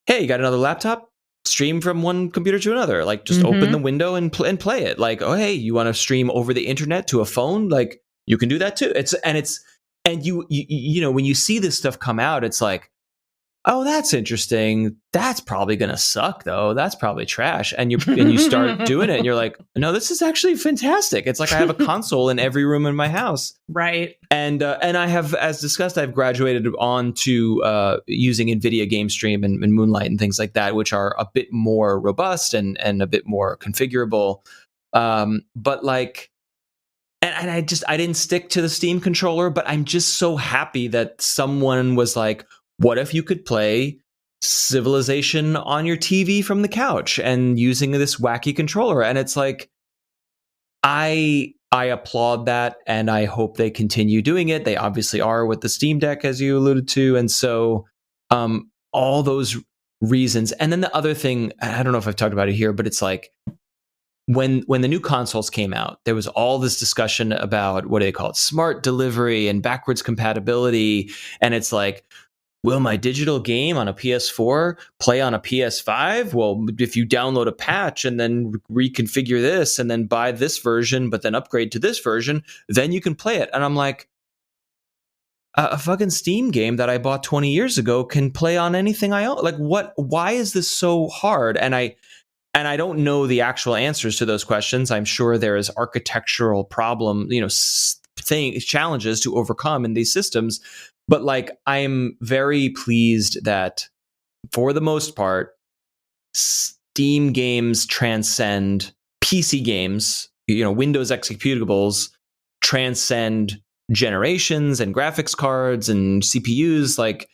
"Hey, you got another laptop? Stream from one computer to another. Like, just open the window and play it. Like, oh, hey, you want to stream over the internet to a phone? Like, you can do that too." And you when you see this stuff come out, it's like, oh, that's interesting. That's probably going to suck, though. That's probably trash. And you start doing it, and you're like, no, this is actually fantastic. It's like I have a console in every room in my house, right? And I have, as discussed, I've graduated on to using NVIDIA Game Stream and Moonlight and things like that, which are a bit more robust and a bit more configurable. But like. And I didn't stick to the Steam controller, but I'm just so happy that someone was like, what if you could play Civilization on your TV from the couch and using this wacky controller? And it's like, I applaud that, and I hope they continue doing it. They obviously are with the Steam Deck, as you alluded to. And so all those reasons. And then the other thing, I don't know if I've talked about it here, but it's like, when the new consoles came out, there was all this discussion about, what do they call it, smart delivery and backwards compatibility. And it's like, will my digital game on a PS4 play on a PS5? Well, if you download a patch and then reconfigure this and then buy this version, but then upgrade to this version, then you can play it. And I'm like, a fucking Steam game that I bought 20 years ago can play on anything I own. Like, why is this so hard? And I don't know the actual answers to those questions. I'm sure there is architectural challenges to overcome in these systems. But like, I'm very pleased that for the most part, Steam games transcend PC games. Windows executables transcend generations and graphics cards and CPUs. Like,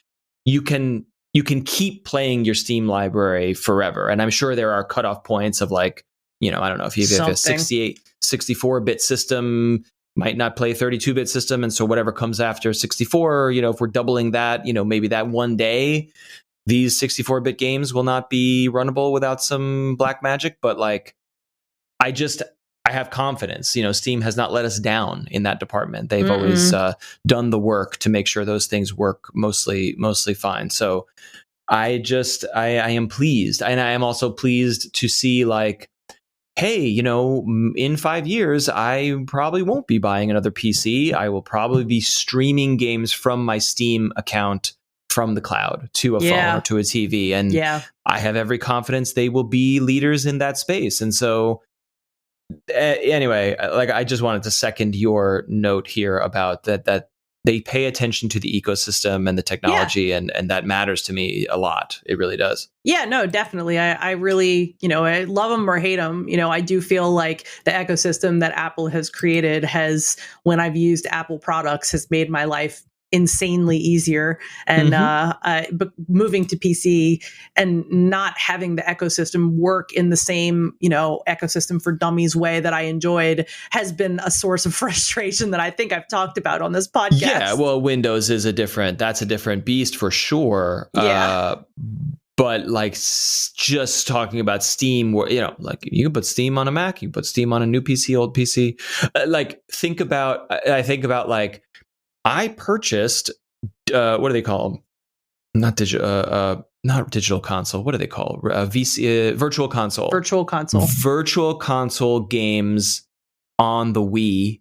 you can keep playing your Steam library forever. And I'm sure there are cutoff points of like, I don't know, if you have a 64-bit system, might not play 32-bit system. And so whatever comes after 64, if we're doubling that, maybe that one day, these 64-bit games will not be runnable without some black magic. But like, I have confidence. Steam has not let us down in that department. They've always done the work to make sure those things work mostly fine. So I am pleased. And I am also pleased to see like, hey, in 5 years, I probably won't be buying another PC. I will probably be streaming games from my Steam account from the cloud to a phone or to a TV. And I have every confidence they will be leaders in that space. And so anyway, like, I just wanted to second your note here about that they pay attention to the ecosystem and the technology, and that matters to me a lot. It really does. Yeah, no, definitely. I really, I love them or hate them. I do feel like the ecosystem that Apple has created when I've used Apple products, has made my life insanely easier. And but moving to PC and not having the ecosystem work in the same ecosystem for dummies way that I enjoyed has been a source of frustration that I think I've talked about on this podcast. Yeah, well, Windows is a different beast for sure. But like, just talking about Steam, where like, you can put Steam on a Mac, you can put Steam on a new PC, old PC. I think about like, I purchased what do they call them? Not digital console. What do they call virtual console? Virtual console games on the Wii,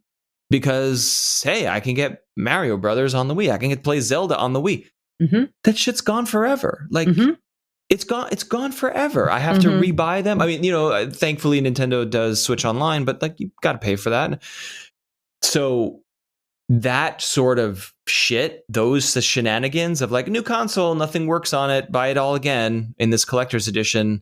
because hey, I can get Mario Brothers on the Wii. I can play Zelda on the Wii. that shit's gone forever. Like it's gone forever. I have to rebuy them. I mean, thankfully Nintendo does Switch Online, but like you got to pay for that. So that sort of shit, those the shenanigans of like new console, nothing works on it, buy it all again in this collector's edition.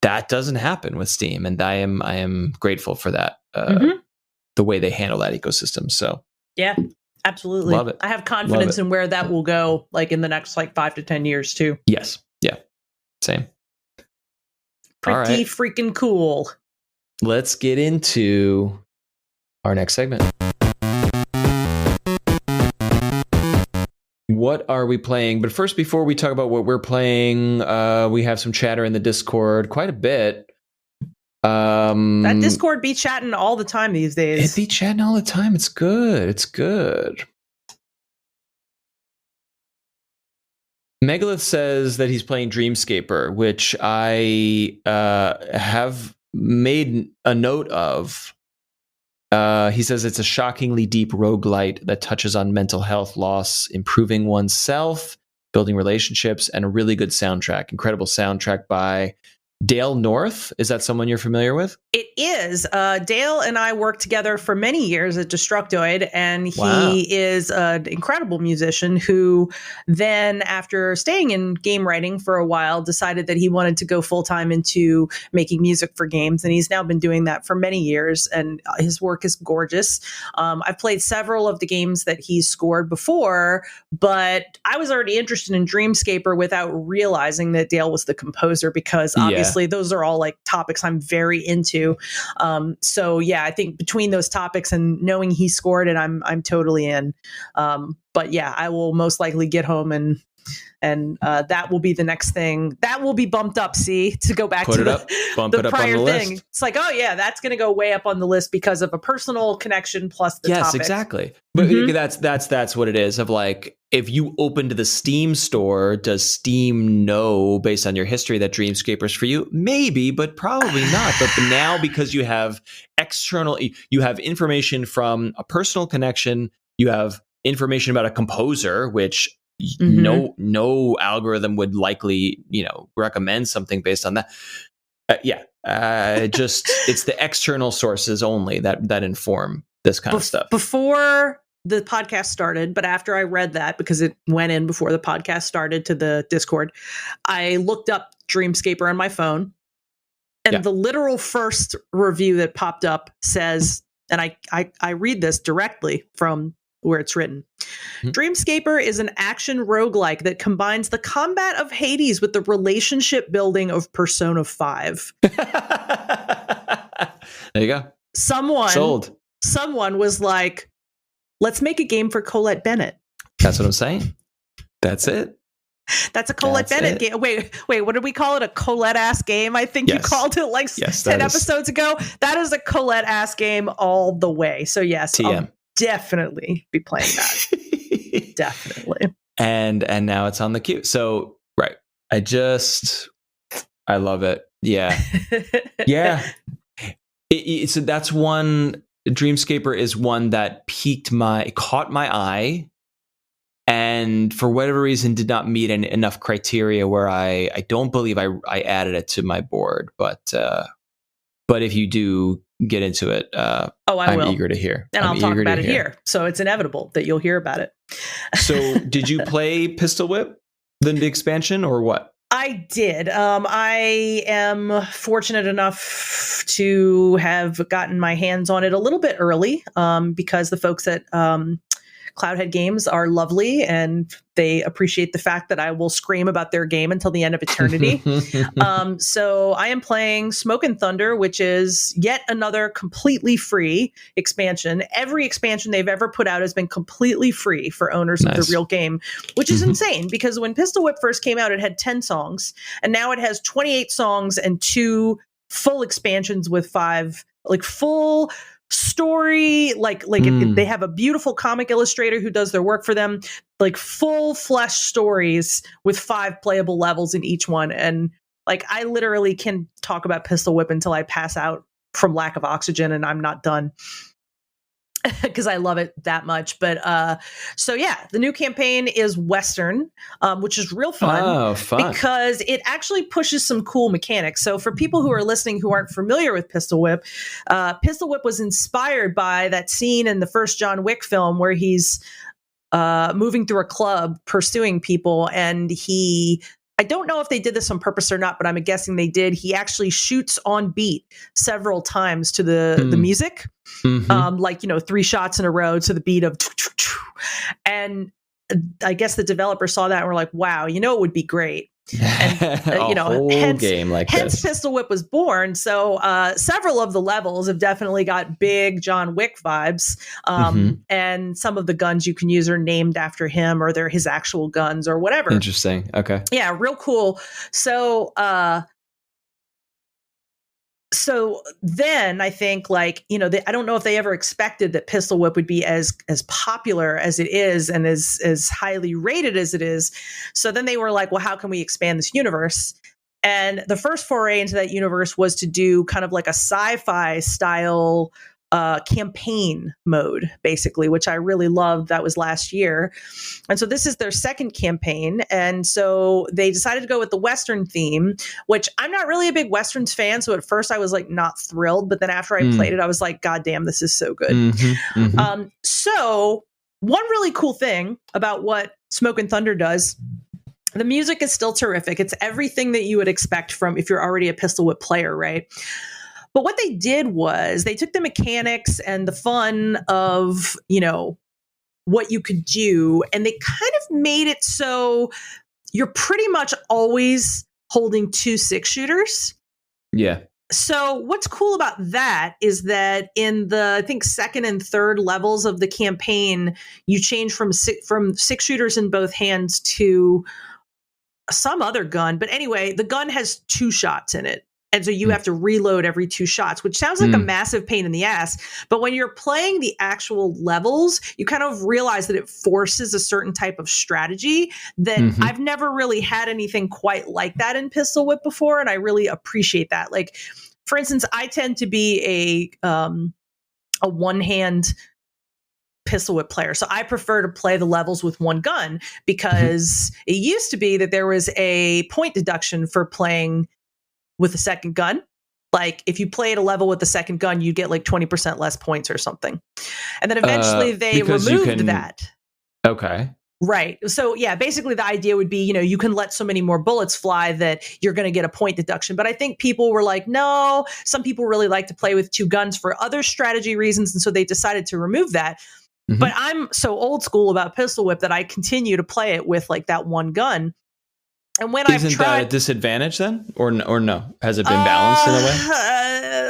That doesn't happen with Steam, and I am grateful for that. The way they handle that ecosystem. So yeah, absolutely. Love it. I have confidence in where that will go, like in the next 5 to 10 years too. Yes. Yeah. Same. Pretty freaking cool. Let's get into our next segment. What are we playing? But first, before we talk about what we're playing, we have some chatter in the Discord, quite a bit. That Discord be chatting all the time these days. It be chatting all the time. It's good. It's good. Megalith says that he's playing Dreamscaper, which I have made a note of. He says it's a shockingly deep roguelite that touches on mental health loss, improving oneself, building relationships, and a really good soundtrack. Incredible soundtrack by Dale North. Is that someone you're familiar with? It is. Dale and I worked together for many years at Destructoid, and he is an incredible musician who then, after staying in game writing for a while, decided that he wanted to go full-time into making music for games, and he's now been doing that for many years, and his work is gorgeous. I've played several of the games that he's scored before, but I was already interested in Dreamscaper without realizing that Dale was the composer, because obviously those are all like topics I'm very into. So yeah, I think between those topics and knowing he scored it, I'm totally in. But yeah, I will most likely get home and that will be the next thing that will be bumped up. To go back to the prior thing. List. It's like, oh yeah, that's going to go way up on the list because of a personal connection plus the topic. Yes, exactly. But that's what it is. Of like, if you opened the Steam store, does Steam know based on your history that Dreamscaper's for you? Maybe, but probably not. But now, because you have you have information from a personal connection, you have information about a composer, which no algorithm would likely, recommend something based on that. It's the external sources only that inform this kind of stuff. Before the podcast started, but after I read that, because it went in before the podcast started to the Discord, I looked up Dreamscaper on my phone, and the literal first review that popped up says, and I read this directly from where it's written. Dreamscaper is an action roguelike that combines the combat of Hades with the relationship building of Persona 5. There you go. Someone was like, let's make a game for Colette Bennett. That's what I'm saying. That's it. That's a Colette Bennett game. Wait, what did we call it? A Colette-ass game? I think you called it 10 episodes ago. That is a Colette-ass game all the way. So yes, TM. I'll definitely be playing that. Definitely. And now it's on the queue. So, right. I love it. Yeah. Yeah. So that's one, Dreamscaper is one that caught my eye, and for whatever reason did not meet enough criteria where I don't believe I added it to my board, but if you do get into it, I'm eager to hear. And I'll talk about it here. So it's inevitable that you'll hear about it. So did you play Pistol Whip, the expansion, or what? I did. I am fortunate enough to have gotten my hands on it a little bit early, because the folks at Cloudhead Games are lovely, and they appreciate the fact that I will scream about their game until the end of eternity. So I am playing Smoke and Thunder, which is yet another completely free expansion. Every expansion they've ever put out has been completely free for owners of the real game, which is insane, because when Pistol Whip first came out, it had 10 songs, and now it has 28 songs and 2 full expansions with 5 full story, they have a beautiful comic illustrator who does their work for them, full flesh stories with 5 playable levels in each one. And I literally can talk about Pistol Whip until I pass out from lack of oxygen, and I'm not done. because I love it that much. But so yeah, the new campaign is Western, which is real fun, because it actually pushes some cool mechanics. So for people who are listening who aren't familiar with Pistol Whip was inspired by that scene in the first John Wick film where he's moving through a club pursuing people, and I don't know if they did this on purpose or not, but I'm guessing they did. He actually shoots on beat several times to the music, like, 3 shots in a row to the beat of, and I guess the developer saw that and were like, wow, it would be great. And hence, game like hence Pistol Whip was born. So several of the levels have definitely got big John Wick vibes, and some of the guns you can use are named after him, or they're his actual guns or whatever. Interesting. Okay. Yeah, real cool. So then I think, I don't know if they ever expected that Pistol Whip would be as popular as it is and as highly rated as it is. So then they were like, well, how can we expand this universe? And the first foray into that universe was to do kind of like a sci-fi style campaign mode, basically, which I really loved. That was last year. And so this is their second campaign. And so they decided to go with the Western theme, which I'm not really a big Westerns fan. So at first I was like not thrilled, but then after I played it, I was like, God damn, this is so good. So one really cool thing about what Smoke and Thunder does, the music is still terrific. It's everything that you would expect from if you're already a Pistol Whip player, right? But what they did was they took the mechanics and the fun of, what you could do, and they kind of made it so you're pretty much always holding 2 6-shooters. Yeah. So what's cool about that is that in the, I think, second and third levels of the campaign, you change from 6-shooters in both hands to some other gun. But anyway, the gun has 2 shots in it. And so you have to reload every 2 shots, which sounds like a massive pain in the ass. But when you're playing the actual levels, you kind of realize that it forces a certain type of strategy that I've never really had anything quite like that in Pistol Whip before. And I really appreciate that. Like, for instance, I tend to be a one-hand Pistol Whip player. So I prefer to play the levels with one gun, because it used to be that there was a point deduction for playing with a second gun. Like if you played a level with the second gun, you'd get like 20% less points or something. And then eventually they removed that. Okay. Right. So yeah, basically the idea would be, you can let so many more bullets fly that you're going to get a point deduction. But I think people were like, no, some people really like to play with 2 guns for other strategy reasons. And so they decided to remove that. But I'm so old school about Pistol Whip that I continue to play it with like that one gun. And when Isn't that a disadvantage then? Or no? Has it been balanced in a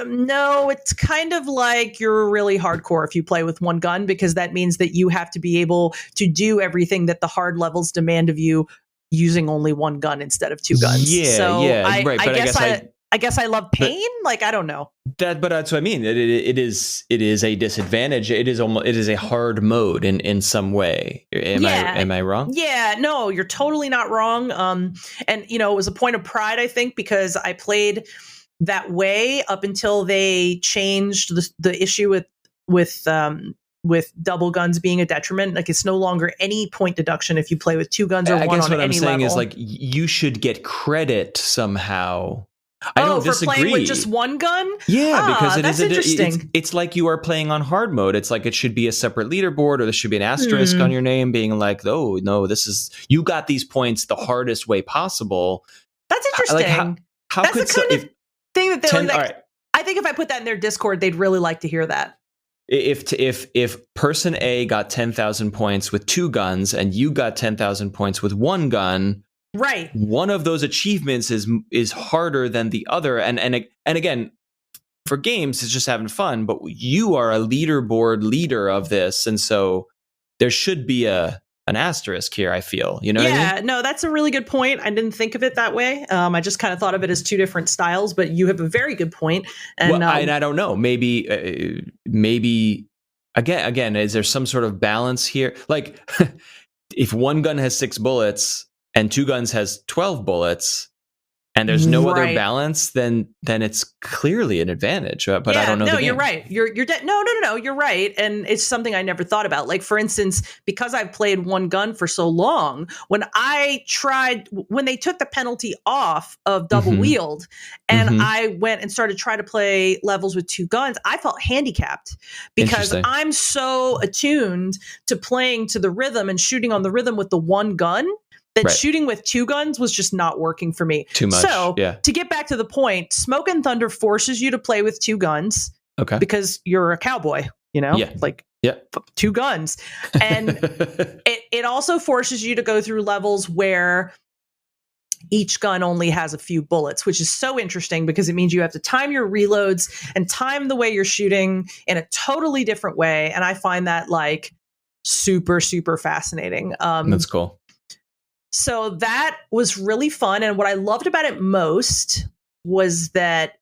way? No, it's kind of like you're really hardcore if you play with one gun, because that means that you have to be able to do everything that the hard levels demand of you using only one gun instead of 2 guns. Yeah, so right. But I guess I love pain. Like, I don't know. But that's what I mean. It is a disadvantage. It is a hard mode in some way. Am I wrong? Yeah, no, you're totally not wrong. And it was a point of pride, I think, because I played that way up until they changed the issue with double guns being a detriment. Like, it's no longer any point deduction if you play with 2 guns or one on any level. I guess what I'm saying is, like, you should get credit somehow. I don't disagree. For playing with just one gun? Yeah, because that's interesting. It's like you are playing on hard mode. It's like it should be a separate leaderboard, or there should be an asterisk on your name being like, oh, no, you got these points the hardest way possible. That's interesting. Like, how that's could the kind of thing that they're like, right. I think if I put that in their Discord, they'd really like to hear that. If person A got 10,000 points with 2 guns and you got 10,000 points with 1 gun, right, one of those achievements is harder than the other, and again, for games it's just having fun, but you are a leaderboard leader of this, and so there should be an asterisk here, I feel. What I mean? No, that's a really good point. I didn't think of it that way. I just kind of thought of it as 2 different styles, but you have a very good point. And I don't know, maybe again, is there some sort of balance here? Like, if one gun has 6 bullets and 2 guns has 12 bullets, and there's no other balance, then it's clearly an advantage. But I don't know. No, you're right. You're no. You're right, and it's something I never thought about. Like, for instance, because I've played one gun for so long, when they took the penalty off of double wield, and I went and started trying to play levels with two guns, I felt handicapped because I'm so attuned to playing to the rhythm and shooting on the rhythm with the one gun. That shooting with two guns was just not working for me. Too much. So to get back to the point, Smoke and Thunder forces you to play with two guns. Okay. Because you're a cowboy, two guns. And it also forces you to go through levels where each gun only has a few bullets, which is so interesting because it means you have to time your reloads and time the way you're shooting in a totally different way. And I find that like super, super fascinating. That's cool. So that was really fun. And what I loved about it most was that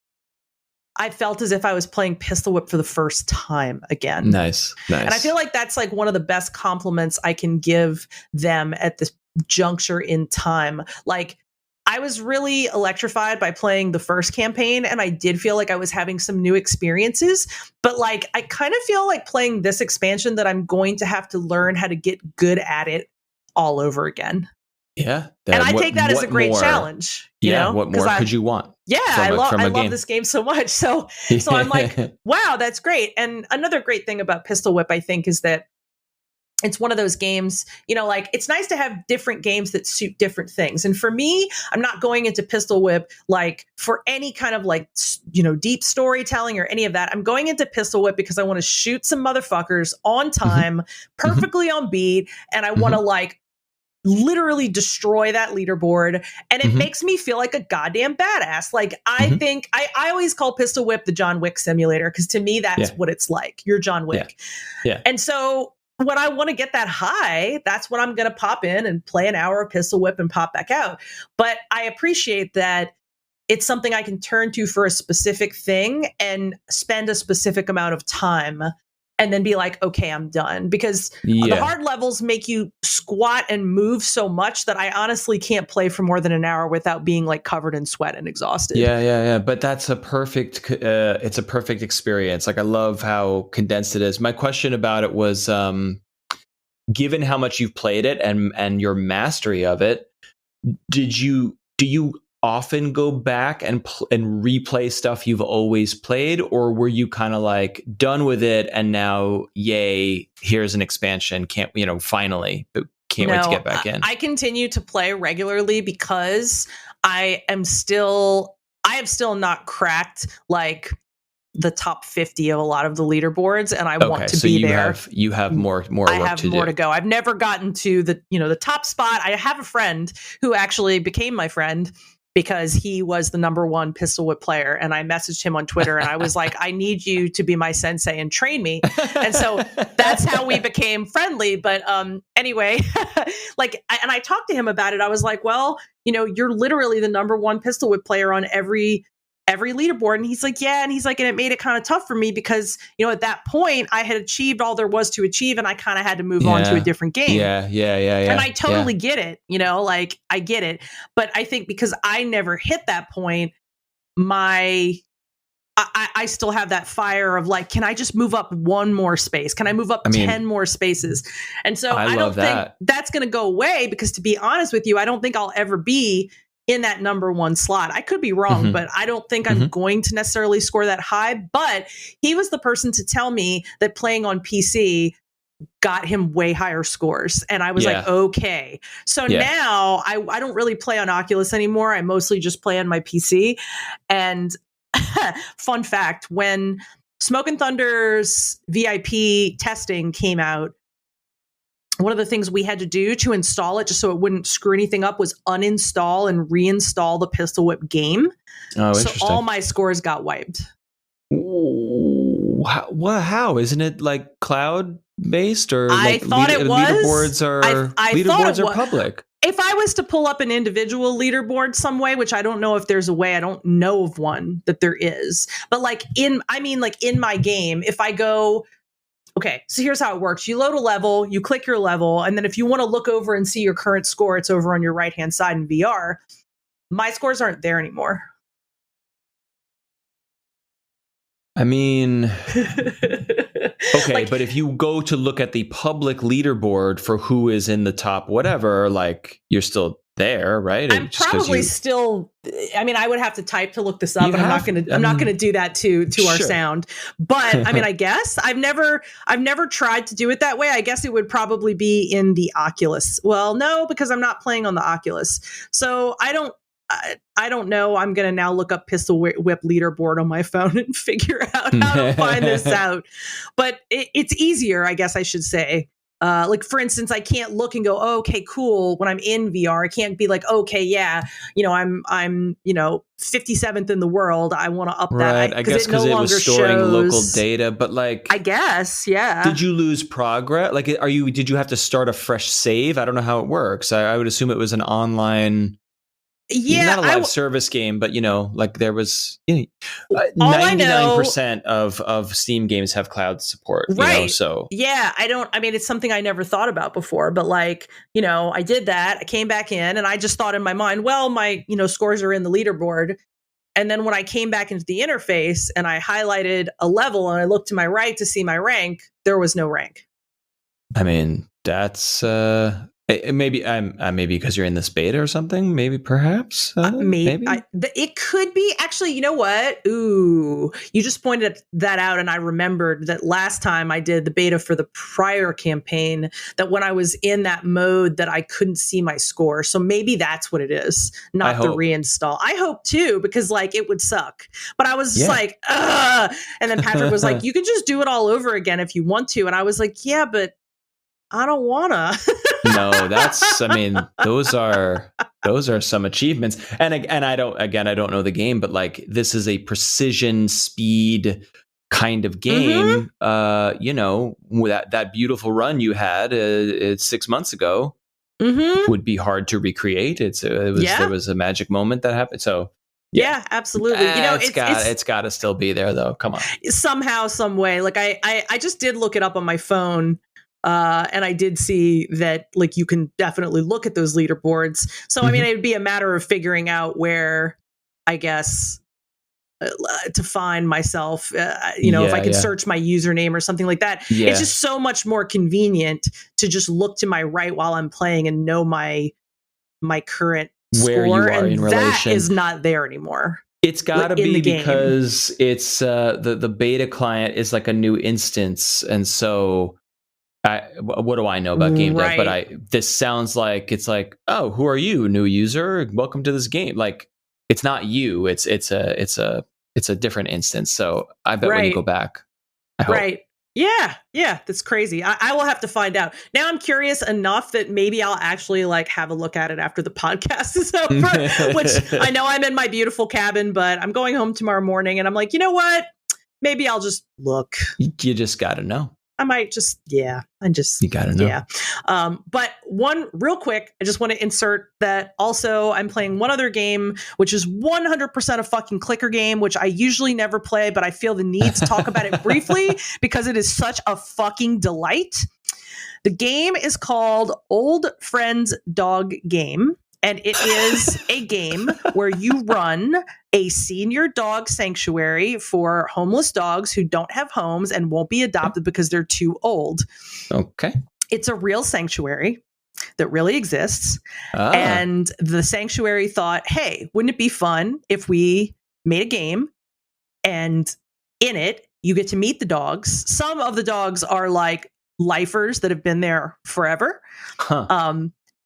I felt as if I was playing Pistol Whip for the first time again. Nice. And I feel like that's like one of the best compliments I can give them at this juncture in time. Like, I was really electrified by playing the first campaign, and I did feel like I was having some new experiences. But like, I kind of feel like playing this expansion that I'm going to have to learn how to get good at it all over again. Yeah. And I take that as a great challenge. You know? What more could you want? Yeah, I love this game so much. So I'm like, wow, that's great. And another great thing about Pistol Whip, I think, is that it's one of those games, like it's nice to have different games that suit different things. And for me, I'm not going into Pistol Whip like for any kind of like, deep storytelling or any of that. I'm going into Pistol Whip because I want to shoot some motherfuckers on time, perfectly on beat. And I want to like literally destroy that leaderboard, and it makes me feel like a goddamn badass. Like, I think I always call Pistol Whip the John Wick simulator, because to me that's what it's like. You're John Wick. And so when I want to get that high, that's when I'm going to pop in and play an hour of Pistol Whip and pop back out. But I appreciate that it's something I can turn to for a specific thing and spend a specific amount of time and then be like, okay, I'm done. Because the hard levels make you squat and move so much that I honestly can't play for more than an hour without being like covered in sweat and exhausted. Yeah. But that's a perfect, it's a perfect experience. Like, I love how condensed it is. My question about it was, given how much you've played it and your mastery of it, do you often go back and replay stuff you've always played, or were you kind of like done with it and now, yay, here's an expansion, finally, but can't wait to get back in? I continue to play regularly because I have still not cracked like the top 50 of a lot of the leaderboards, and I want to be there. You have more work to do. I have more to go. I've never gotten to the top spot. I have a friend who actually became my friend because he was the number one Pistol Whip player. And I messaged him on Twitter and I was like, I need you to be my sensei and train me. And so that's how we became friendly. But anyway, and I talked to him about it. I was like, well, you're literally the number one Pistol Whip player on every leaderboard. And he's like, yeah. And he's like, and it made it kind of tough for me because, at that point I had achieved all there was to achieve and I kind of had to move on to a different game. Yeah. And I totally get it, I get it. But I think because I never hit that point, I still have that fire of like, can I just move up one more space? Can I move up 10 more spaces? And so I don't think that's going to go away because, to be honest with you, I don't think I'll ever be in that number one slot. I could be wrong, but I don't think I'm going to necessarily score that high. But he was the person to tell me that playing on PC got him way higher scores. And I was like, okay. So now I don't really play on Oculus anymore. I mostly just play on my PC. And fun fact, when Smoke and Thunder's VIP testing came out, one of the things we had to do to install it, just so it wouldn't screw anything up, was uninstall and reinstall the Pistol Whip game. Oh, so all my scores got wiped. Ooh, how? Isn't it like cloud based, or I thought it was? Leaderboards are public. If I was to pull up an individual leaderboard some way, which I don't know if there's a way, I don't know of one that there is, but like in my game, if I go. Okay, so here's how it works. You load a level, you click your level, and then if you want to look over and see your current score, it's over on your right-hand side in VR. My scores aren't there anymore. I mean, okay, like, but if you go to look at the public leaderboard for who is in the top whatever, like you're still there, right? I'm probably still, I mean, I would have to type to look this up, and I'm not going to do that to our sound. But I mean, I guess I've never tried to do it that way. I guess it would probably be in the Oculus. Well, no, because I'm not playing on the Oculus. So I don't know. I'm going to now look up Pistol Whip leaderboard on my phone and figure out how to find this out. But it's easier, I guess I should say. Like, for instance, I can't look and go, oh, okay, cool. When I'm in VR, I can't be like, okay, yeah, I'm 57th in the world. I want to up that. Right. I guess because it was storing local data, but like, I guess, yeah. Did you lose progress? Like, did you have to start a fresh save? I don't know how it works. I would assume it was an online. Yeah, not a live service game, but like there was 99% of Steam games have cloud support, right? So yeah, I mean, it's something I never thought about before, but like, I did that. I came back in, and I just thought in my mind, well, my scores are in the leaderboard. And then when I came back into the interface and I highlighted a level and I looked to my right to see my rank, there was no rank. I mean, that's maybe because you're in this beta or something. Maybe, perhaps. Maybe it could be. Actually, you know what? Ooh, you just pointed that out, and I remembered that last time I did the beta for the prior campaign, that when I was in that mode, that I couldn't see my score. So maybe that's what it is, not the reinstall. I hope too, because like it would suck. But I was just like, ugh. And then Patrick was like, "You can just do it all over again if you want to." And I was like, "Yeah, but I don't wanna." No, I mean, those are some achievements. And I don't know the game, but like this is a precision speed kind of game. That beautiful run you had 6 months ago would be hard to recreate. There was a magic moment that happened. So yeah, absolutely. It's got to still be there though. Come on. Somehow, some way. Like I just did look it up on my phone. And I did see that, like, you can definitely look at those leaderboards. So, I mean, it'd be a matter of figuring out where, I guess, to find myself, if I could search my username or something like that. Yeah. It's just so much more convenient to just look to my right while I'm playing and know my current where score. You are in relation. That is not there anymore. It's got to be because it's the beta client is like a new instance. And so... what do I know about game dev? But this sounds like it's like, oh, who are you, new user? Welcome to this game. Like, it's not you. It's a different instance. So I bet when you go back, I hope. Right. Yeah, that's crazy. I will have to find out. Now I'm curious enough that maybe I'll actually like have a look at it after the podcast is over. Which I know I'm in my beautiful cabin, but I'm going home tomorrow morning, and I'm like, you know what? Maybe I'll just look. You just got to know. I might just, you gotta know. Yeah. But one real quick, I just want to insert that also I'm playing one other game, which is 100% a fucking clicker game, which I usually never play, but I feel the need to talk about it briefly because it is such a fucking delight. The game is called Old Friends Dog Game. And it is a game where you run a senior dog sanctuary for homeless dogs who don't have homes and won't be adopted because they're too old. Okay. It's a real sanctuary that really exists. And the sanctuary thought, hey, wouldn't it be fun if we made a game, and in it, you get to meet the dogs. Some of the dogs are like lifers that have been there forever.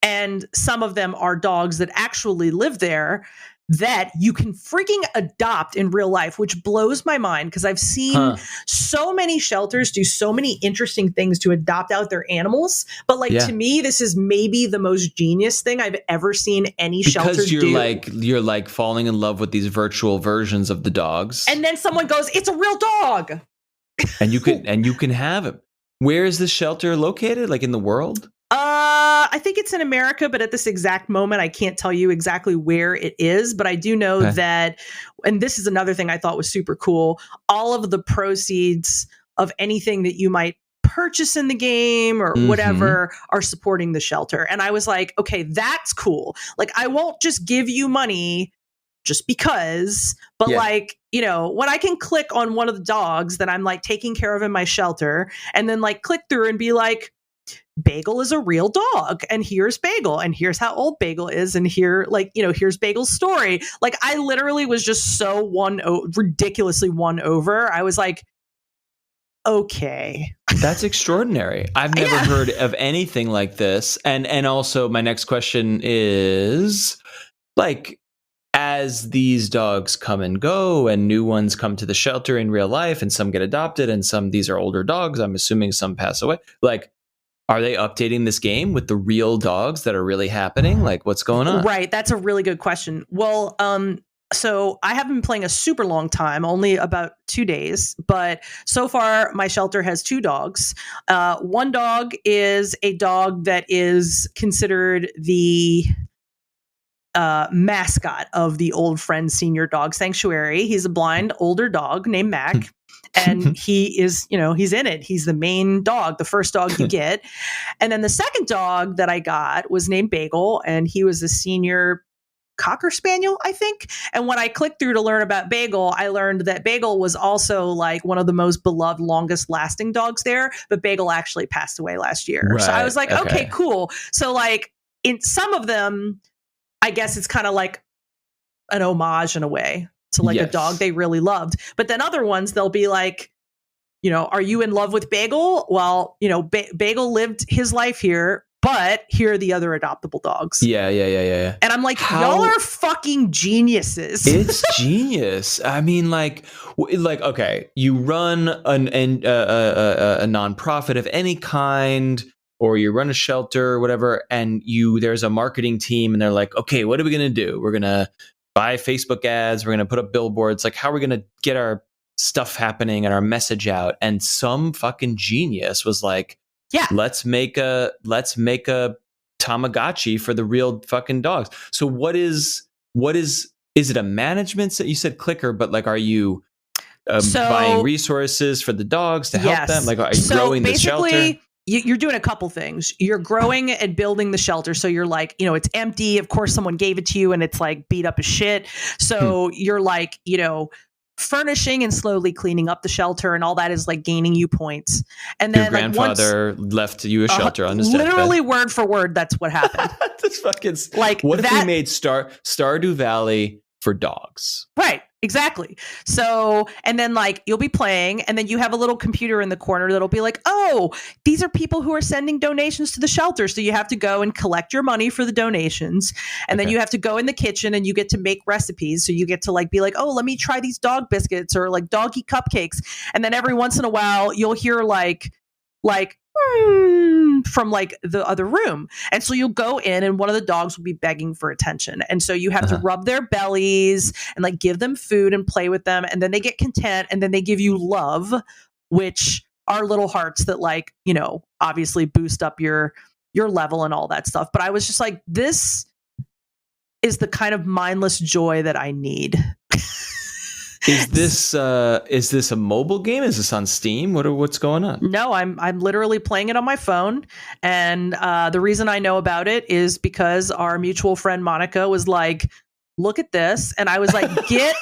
And some of them are dogs that actually live there that you can freaking adopt in real life, which blows my mind because I've seen so many shelters do so many interesting things to adopt out their animals. But to me, this is maybe the most genius thing I've ever seen any shelter do. Because you're like falling in love with these virtual versions of the dogs. And then someone goes, it's a real dog. And you can have him. Where is this shelter located? Like in the world? I think it's in America, but at this exact moment, I can't tell you exactly where it is. But I do know that, and this is another thing I thought was super cool, all of the proceeds of anything that you might purchase in the game or whatever are supporting the shelter. And I was like, okay, that's cool. Like, I won't just give you money just because, but like, you know, when I can click on one of the dogs that I'm like taking care of in my shelter and then like click through and be like, Bagel is a real dog, and here's Bagel, and here's how old Bagel is, and here, like, you know, here's Bagel's story. Like, I literally was just so ridiculously won over. I was like, okay, that's extraordinary. I've never heard of anything like this. And also, my next question is, like, as these dogs come and go, and new ones come to the shelter in real life, and some get adopted, and these are older dogs. I'm assuming some pass away. Like, are they updating this game with the real dogs that are really happening? Like, what's going on? Right. That's a really good question. Well, so I haven't been playing a super long time, only about 2 days, but so far my shelter has 2 dogs. One dog is a dog that is considered the mascot of the Old Friends Senior Dog Sanctuary. He's a blind older dog named Mac. And he is, you know, he's in it. He's the main dog, the first dog you get. And then the second dog that I got was named Bagel, and he was a senior Cocker Spaniel, I think. And when I clicked through to learn about Bagel, I learned that Bagel was also like one of the most beloved, longest lasting dogs there, but Bagel actually passed away last year. Right, so I was like, okay, cool. So like in some of them, I guess it's kind of like an homage in a way to like a dog they really loved. But then other ones, they'll be like, you know, are you in love with Bagel? Well, you know, Bagel lived his life here, but here are the other adoptable dogs. Yeah. And I'm like, y'all are fucking geniuses. It's genius. I mean, like, okay, you run a nonprofit of any kind, or you run a shelter or whatever, and there's a marketing team, and they're like, okay, what are we going to do? We're going to buy Facebook ads. We're going to put up billboards. Like, how are we going to get our stuff happening and our message out? And some fucking genius was like, let's make a Tamagotchi for the real fucking dogs. So what is it a management set? You said clicker, but like, are you buying resources for the dogs to help them? Like, are you growing the shelter? You're doing a couple things. You're growing and building the shelter. So you're like, you know, it's empty. Of course, someone gave it to you and it's like beat up as shit. So you're like, you know, furnishing and slowly cleaning up the shelter, and all that is like gaining you points. And then your grandfather left you a shelter on his deathbed. Literally word for word, that's what happened. This fucking like, what if we made Stardew Valley for dogs? Right. Exactly. So, and then like you'll be playing, and then you have a little computer in the corner that'll be like, oh, these are people who are sending donations to the shelter. So you have to go and collect your money for the donations. And then you have to go in the kitchen and you get to make recipes. So you get to like be like, oh, let me try these dog biscuits or like doggy cupcakes. And then every once in a while you'll hear like from like the other room. And so you'll go in and one of the dogs will be begging for attention. And so you have to rub their bellies and like give them food and play with them. And then they get content, and then they give you love, which are little hearts that like, you know, obviously boost up your level and all that stuff. But I was just like, this is the kind of mindless joy that I need. Is this a mobile game? Is this on Steam? What's going on? No, I'm literally playing it on my phone, and the reason I know about it is because our mutual friend Monica was like, "Look at this," and I was like, "Get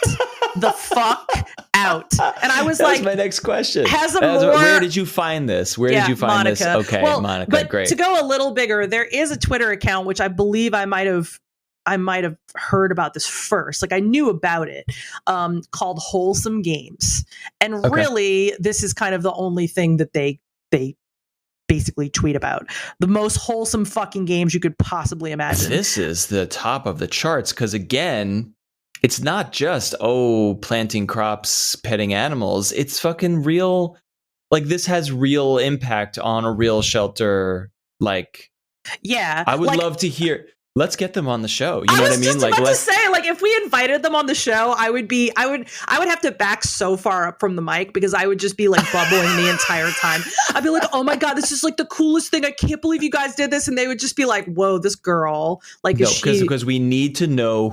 the fuck out!" And I was like, "That's my next question." Where did you find this? Where did you find Monica. this? Okay, well, Monica, but great. To go a little bigger, there is a Twitter account which I believe I might have heard about this first. Like I knew about it, called Wholesome Games. And really, this is kind of the only thing that they basically tweet about. The most wholesome fucking games you could possibly imagine. This is the top of the charts because, again, it's not just, planting crops, petting animals. It's fucking real. Like, this has real impact on a real shelter. Like, yeah, I would love to hear. let's get them on the show. You know what I mean? I was just about to say, like, if we invited them on the show, I would have to back so far up from the mic because I would just be like bubbling the entire time. I'd be like, oh my God, this is like the coolest thing. I can't believe you guys did this. And they would just be like, whoa, this girl. Like, no, because we need to know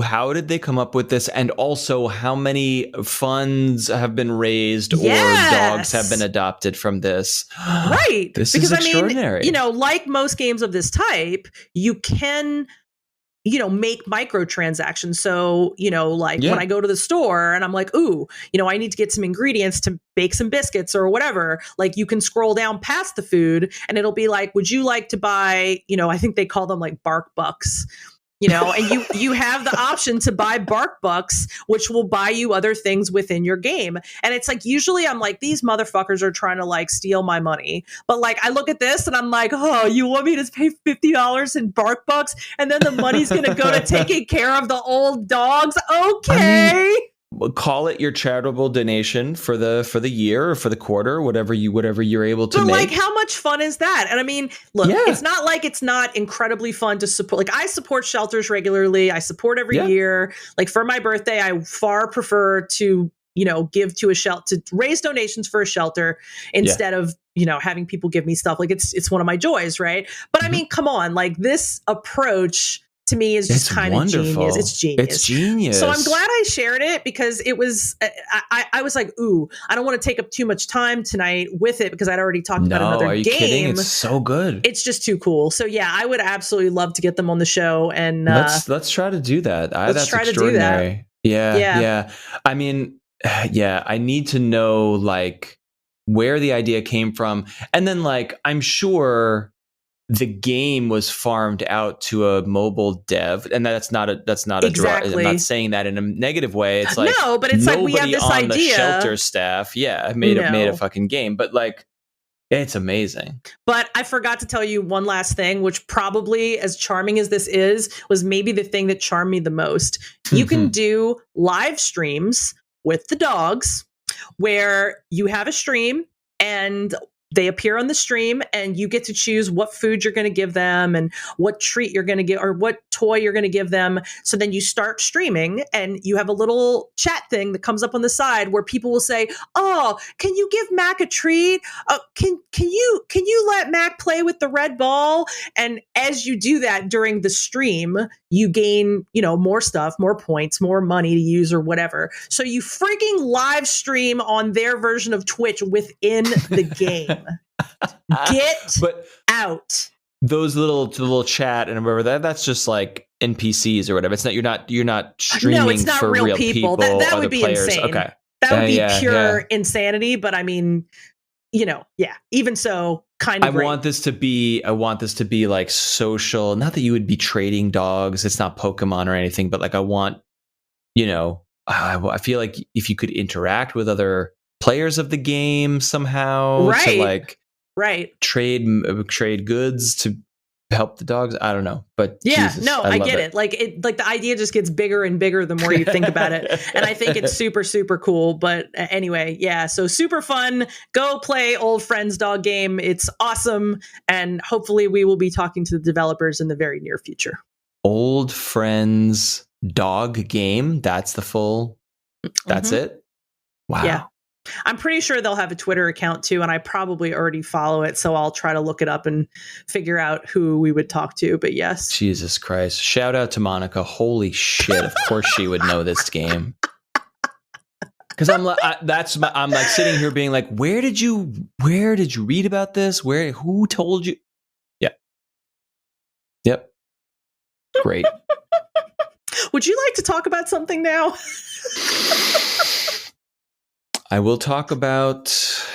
how did they come up with this? And also how many funds have been raised or dogs have been adopted from this. Right. This is extraordinary. I mean, you know, like most games of this type, you can, you know, make microtransactions. So, you know, like when I go to the store and I'm like, ooh, you know, I need to get some ingredients to bake some biscuits or whatever. Like you can scroll down past the food and it'll be like, would you like to buy, you know, I think they call them like bark bucks. You know, and you have the option to buy bark bucks, which will buy you other things within your game. And it's like, usually I'm like, these motherfuckers are trying to like steal my money. But like, I look at this and I'm like, oh, you want me to pay $50 in bark bucks? And then the money's going to go to taking care of the old dogs. Okay. I mean, call it your charitable donation for the year or for the quarter, whatever you're able to make. Like, how much fun is that? And I mean, look, it's not like it's not incredibly fun to support. Like, I support shelters regularly. I support every year. Like, for my birthday, I far prefer to, you know, give to a shelter, to raise donations for a shelter instead of, you know, having people give me stuff. Like, it's one of my joys, right? But I mean, come on, like this approach to me is just kind of genius. It's genius. It's genius. So I'm glad I shared it because it was, I was like, ooh, I don't want to take up too much time tonight with it because I'd already talked about another game. Are you kidding? It's so good. It's just too cool. So yeah, I would absolutely love to get them on the show. And let's try to do that. That's extraordinary. Yeah. I mean, I need to know like where the idea came from. And then like, I'm sure the game was farmed out to a mobile dev, and that's not a exactly. I'm not saying that in a negative way. It's like no, but it's like we have this on idea. The shelter staff, made a fucking game, but like it's amazing. But I forgot to tell you one last thing, which probably, as charming as this is, was maybe the thing that charmed me the most. You can do live streams with the dogs, where you have a stream and they appear on the stream and you get to choose what food you're going to give them and what treat you're going to give or what toy you're going to give them. So then you start streaming and you have a little chat thing that comes up on the side where people will say, oh, can you give Mac a treat? Can you let Mac play with the red ball? And as you do that during the stream, you gain, you know, more stuff, more points, more money to use or whatever. So you freaking live stream on their version of Twitch within the game. Get out. Those little chat and whatever that's just like NPCs or whatever. It's not you're not streaming no, it's not for real people. That would be players. Insane. Okay. That would be pure insanity. But I mean, you know, even so, kind of. I want this to be like social. Not that you would be trading dogs. It's not Pokemon or anything. But like, I want, you know, I feel like if you could interact with other players of the game somehow to like trade goods to help the dogs. I don't know, but Jesus, I get it. Like the idea just gets bigger and bigger the more you think about it. And I think it's super, super cool. But anyway, so super fun. Go play Old Friends Dog Game. It's awesome. And hopefully we will be talking to the developers in the very near future. Old Friends Dog Game. That's the full, that's it. Wow. Yeah. I'm pretty sure they'll have a Twitter account too, and I probably already follow it, so I'll try to look it up and figure out who we would talk to. But yes, Jesus Christ! Shout out to Monica. Holy shit! Of course she would know this game. Because I'm like, I'm like sitting here being like, where did you read about this? Who told you? Yep. Great. Would you like to talk about something now? I will talk about.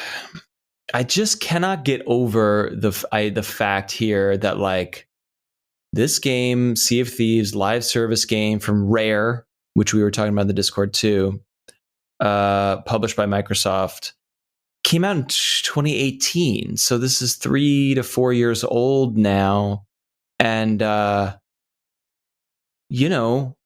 I just cannot get over the fact here that like this game, Sea of Thieves, live service game from Rare, which we were talking about in the Discord too, published by Microsoft, came out in 2018. So this is 3 to 4 years old now, and you know,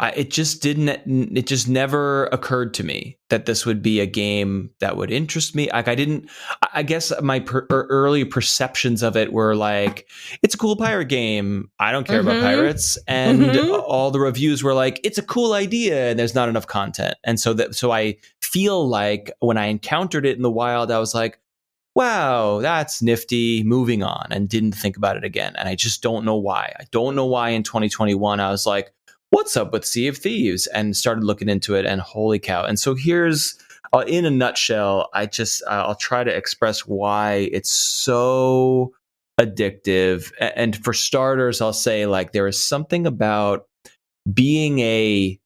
it just never occurred to me that this would be a game that would interest me. Like I guess my early perceptions of it were like, it's a cool pirate game. I don't care about pirates. And all the reviews were like, it's a cool idea and there's not enough content. And so I feel like when I encountered it in the wild, I was like, wow, that's nifty, moving on, and didn't think about it again. And I just don't know why. I don't know why in 2021 I was like, what's up with Sea of Thieves? And started looking into it, and holy cow. And so here's, in a nutshell, I'll try to express why it's so addictive. And for starters, I'll say, like, there is something about being a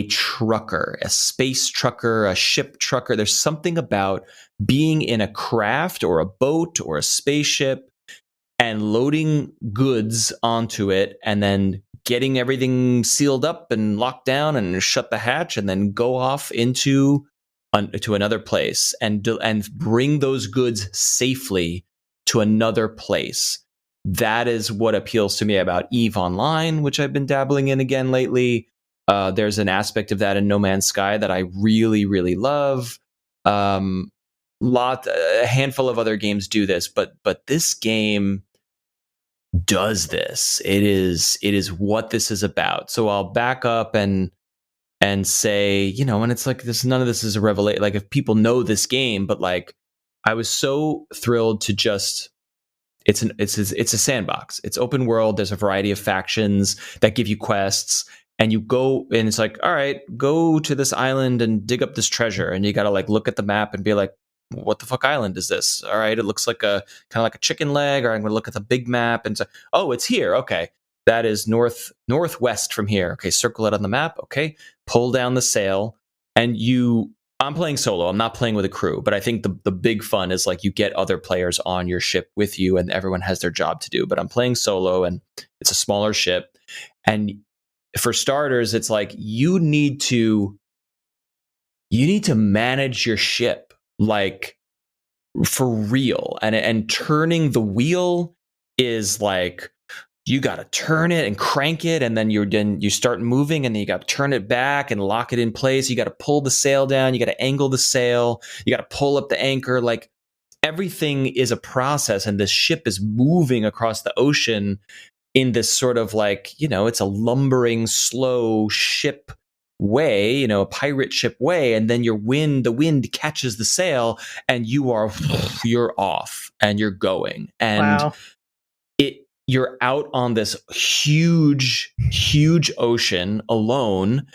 trucker, a space trucker, a ship trucker. There's something about being in a craft or a boat or a spaceship and loading goods onto it and then getting everything sealed up and locked down and shut the hatch and then go off to another place and bring those goods safely to another place. That is what appeals to me about EVE Online, which I've been dabbling in again lately. There's an aspect of that in No Man's Sky that I really, really love. A handful of other games do this, but this game does this. It is what this is about. So I'll back up and say, and it's like this. None of this is a revelation. Like, if people know this game, but like, I was so thrilled to just. It's a sandbox. It's open world. There's a variety of factions that give you quests. And you go, and it's like, all right, go to this island and dig up this treasure. And you got to like look at the map and be like, what the fuck island is this? All right, it looks like kind of like a chicken leg. Or I'm going to look at the big map and say, oh, it's here. Okay, that is northwest from here. Okay, circle it on the map. Okay, pull down the sail, and I'm playing solo. I'm not playing with a crew, but I think the big fun is like you get other players on your ship with you, and everyone has their job to do. But I'm playing solo, and it's a smaller ship, and for starters, it's like you need to manage your ship like for real, and turning the wheel is like you got to turn it and crank it, and then you start moving, and then you got to turn it back and lock it in place. You got to pull the sail down, you got to angle the sail, you got to pull up the anchor. Like, everything is a process, and this ship is moving across the ocean in this sort of like, it's a lumbering, slow ship way, a pirate ship way. And then the wind catches the sail, and you're off and you're going. And wow. You're out on this huge, huge ocean alone.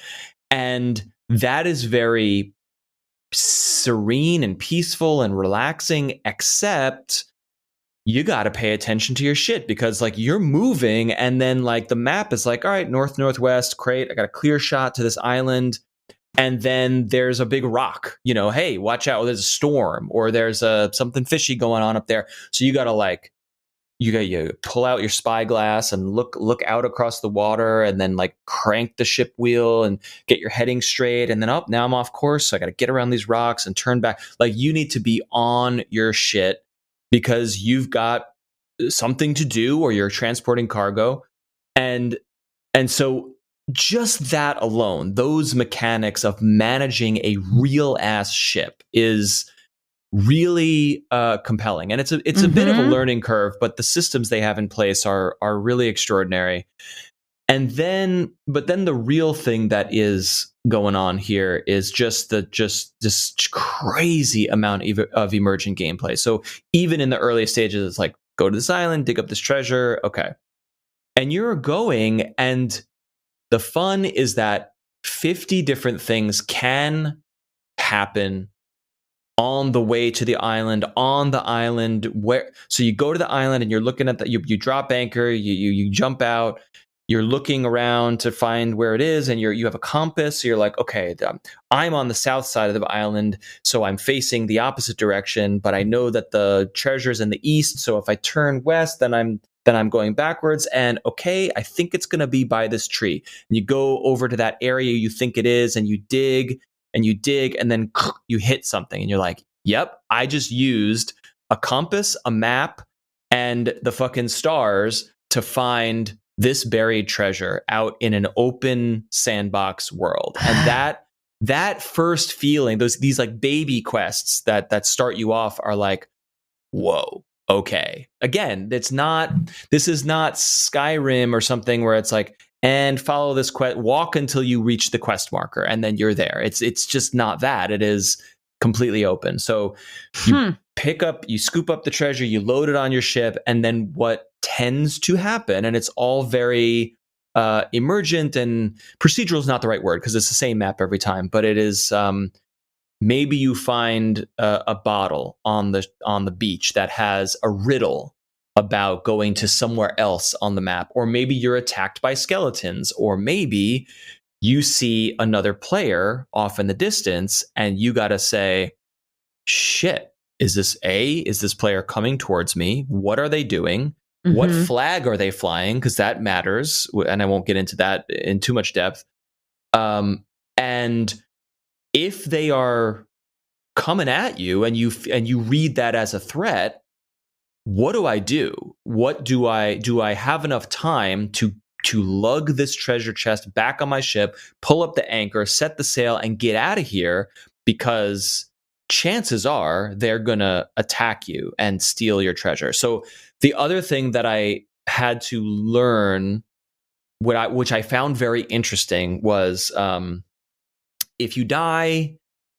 And that is very serene and peaceful and relaxing, except you got to pay attention to your shit, because like you're moving, and then like the map is like, all right, northwest, great. I got a clear shot to this island. And then there's a big rock, hey, watch out. There's a storm, or there's something fishy going on up there. So you got to like, you pull out your spyglass and look out across the water, and then like crank the ship wheel and get your heading straight. And then now I'm off course. So I got to get around these rocks and turn back. Like, you need to be on your shit because you've got something to do, or you're transporting cargo. And so just that alone, those mechanics of managing a real ass ship is really compelling. And it's a bit of a learning curve, but the systems they have in place are really extraordinary. And then the real thing that is going on here is just this crazy amount of emergent gameplay. So even in the early stages, it's like, go to this island, dig up this treasure. Okay. And you're going, and the fun is that 50 different things can happen on the way to the island, so you go to the island and you're looking at you drop anchor, you jump out, you're looking around to find where it is, and you have a compass. So you're like, okay, I'm on the south side of the island, so I'm facing the opposite direction, but I know that the treasure's in the east. So if I turn west, then I'm going backwards. And okay, I think it's going to be by this tree. And you go over to that area you think it is, and you dig, and then you hit something, and you're like, yep, I just used a compass, a map, and the fucking stars to find this buried treasure out in an open sandbox world. And that first feeling, these like baby quests that start you off are like, whoa, okay. Again, this is not Skyrim or something where it's like, and follow this quest, walk until you reach the quest marker, and then you're there. It's just not that. It is completely open. So you you scoop up the treasure, you load it on your ship, and then what tends to happen, and it's all very emergent, and procedural is not the right word because it's the same map every time, but it is maybe you find a bottle on the beach that has a riddle about going to somewhere else on the map, or maybe you're attacked by skeletons, or maybe you see another player off in the distance and you got to say, shit, is this player coming towards me? What are they doing? Mm-hmm. What flag are they flying? Because that matters. And I won't get into that in too much depth. And if they are coming at you and you read that as a threat, what do I do? What do I have enough time to lug this treasure chest back on my ship, pull up the anchor, set the sail, and get out of here? Because chances are they're gonna attack you and steal your treasure. So the other thing that I had to learn, which I found very interesting, was if you die,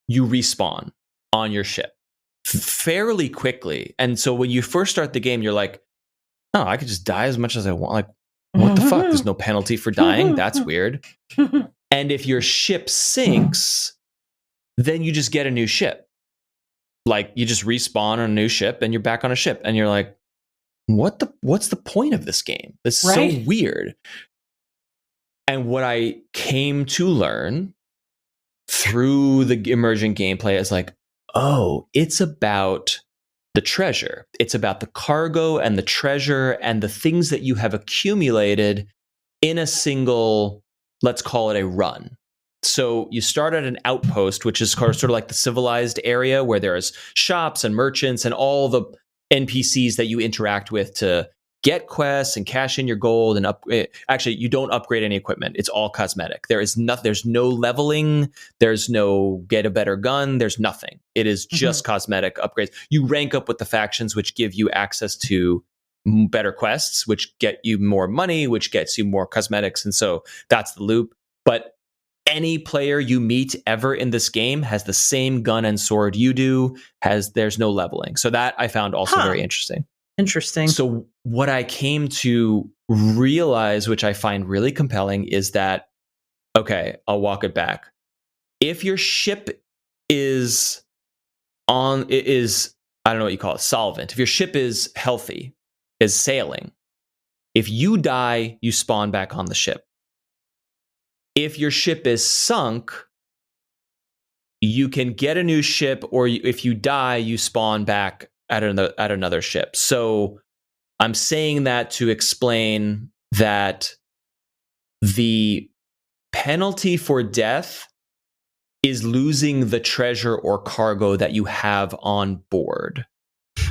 you respawn on your ship fairly quickly. And so when you first start the game, you're like, oh, I could just die as much as I want. Like, what the fuck? There's no penalty for dying. That's weird. And if your ship sinks, then you just get a new ship. Like, you just respawn on a new ship and you're back on a ship. And you're like, what's the point of this game? This is so weird. And what I came to learn through the emergent gameplay is like, oh, it's about the treasure. It's about the cargo and the treasure and the things that you have accumulated in a single, let's call it a run. So you start at an outpost, which is sort of like the civilized area where there's shops and merchants and all the NPCs that you interact with to get quests and cash in your gold and actually, you don't upgrade any equipment. It's all cosmetic. There's no leveling. There's no get a better gun. There's nothing. It is just cosmetic upgrades. You rank up with the factions, which give you access to better quests, which get you more money, which gets you more cosmetics. And so that's the loop. But any player you meet ever in this game has the same gun and sword you do. There's no leveling. So that I found also very interesting. Interesting. So what I came to realize, which I find really compelling, is that, okay, I'll walk it back. If your ship is I don't know what you call it, solvent. If your ship is healthy, is sailing, if you die, you spawn back on the ship. If your ship is sunk, you can get a new ship, or if you die, you spawn back at another ship. So I'm saying that to explain that the penalty for death is losing the treasure or cargo that you have on board.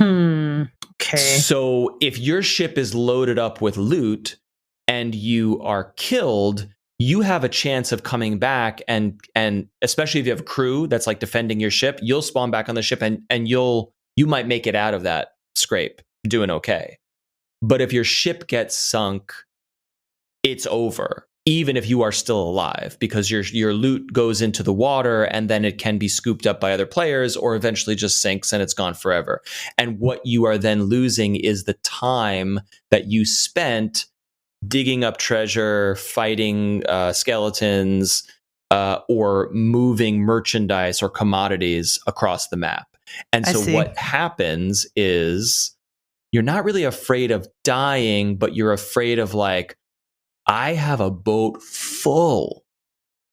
Okay. So if your ship is loaded up with loot and you are killed, you have a chance of coming back, and especially if you have a crew that's like defending your ship, you'll spawn back on the ship and you might make it out of that scrape doing okay. But if your ship gets sunk, it's over, even if you are still alive, because your loot goes into the water and then it can be scooped up by other players, or eventually just sinks and it's gone forever. And what you are then losing is the time that you spent digging up treasure, fighting skeletons, or moving merchandise or commodities across the map. And so what happens is you're not really afraid of dying, but you're afraid of, like, I have a boat full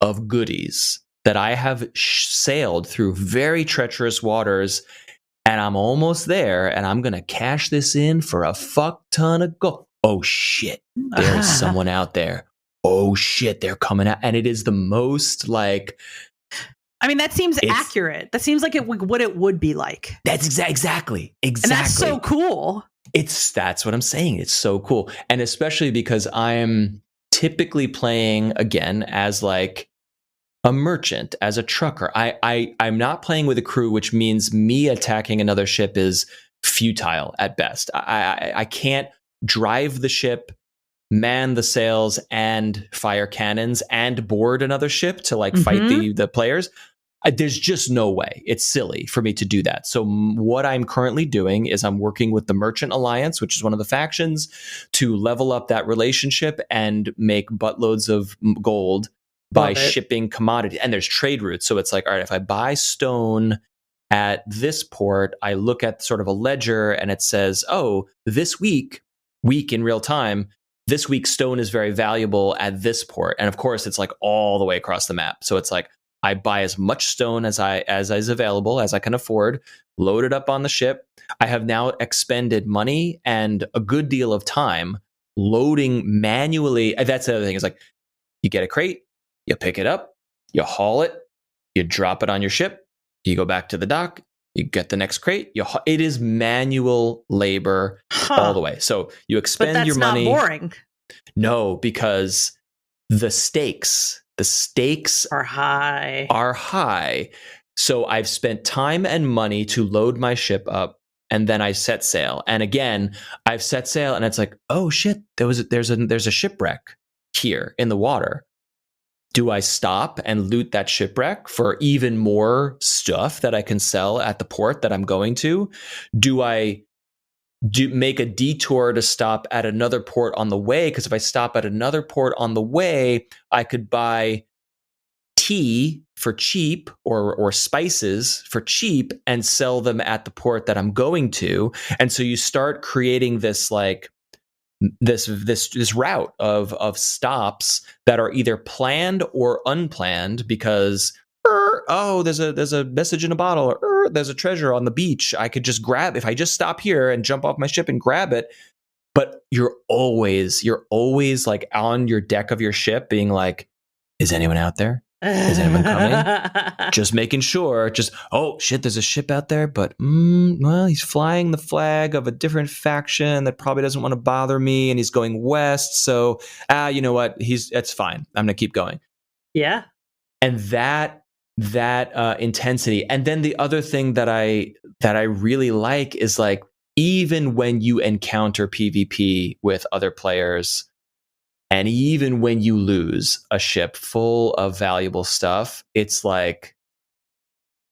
of goodies that I have sailed through very treacherous waters, and I'm almost there, and I'm going to cash this in for a fuck ton of gold. Oh, shit, there's someone out there. Oh, shit, they're coming out. And it is the most, like... I mean, that seems accurate. That seems like what it would be like. That's exactly. And that's so cool. That's what I'm saying. It's so cool. And especially because I'm typically playing again as like a merchant, as a trucker. I'm not playing with a crew, which means me attacking another ship is futile at best. I can't drive the ship, man the sails, and fire cannons and board another ship to like fight the players. There's just no way. It's silly for me to do that. So what I'm currently doing is I'm working with the Merchant Alliance, which is one of the factions, to level up that relationship and make buttloads of gold by shipping commodities. And there's trade routes. So it's like, all right, if I buy stone at this port, I look at sort of a ledger and it says, oh, this week in real time, this week stone is very valuable at this port. And of course, it's like all the way across the map. So it's like, I buy as much stone as is available, as I can afford, load it up on the ship. I have now expended money and a good deal of time loading manually. That's the other thing, is like, you get a crate, you pick it up, you haul it, you drop it on your ship, you go back to the dock, you get the next crate. It is manual labor all the way. So you expend your money. But that's not boring. No, because the stakes are high. So I've spent time and money to load my ship up, and then I set sail. And again, I've set sail, and it's like, oh shit, there's a shipwreck here in the water. Do I stop and loot that shipwreck for even more stuff that I can sell at the port that I'm going to? Do I make a detour to stop at another port on the way? Because if I stop at another port on the way, I could buy tea for cheap or spices for cheap and sell them at the port that I'm going to. And so you start creating this like this route of stops that are either planned or unplanned, because there's a message in a bottle, or there's a treasure on the beach I could just grab if I just stop here and jump off my ship and grab it. But you're always like on your deck of your ship being like, is anyone out there? Is anyone coming? Just making sure. Just, oh shit, there's a ship out there, but well, he's flying the flag of a different faction that probably doesn't want to bother me, and he's going west. So, you know what? That's fine. I'm gonna keep going. Yeah. And that intensity, and then the other thing that I really like is like, even when you encounter PvP with other players, and even when you lose a ship full of valuable stuff, it's like,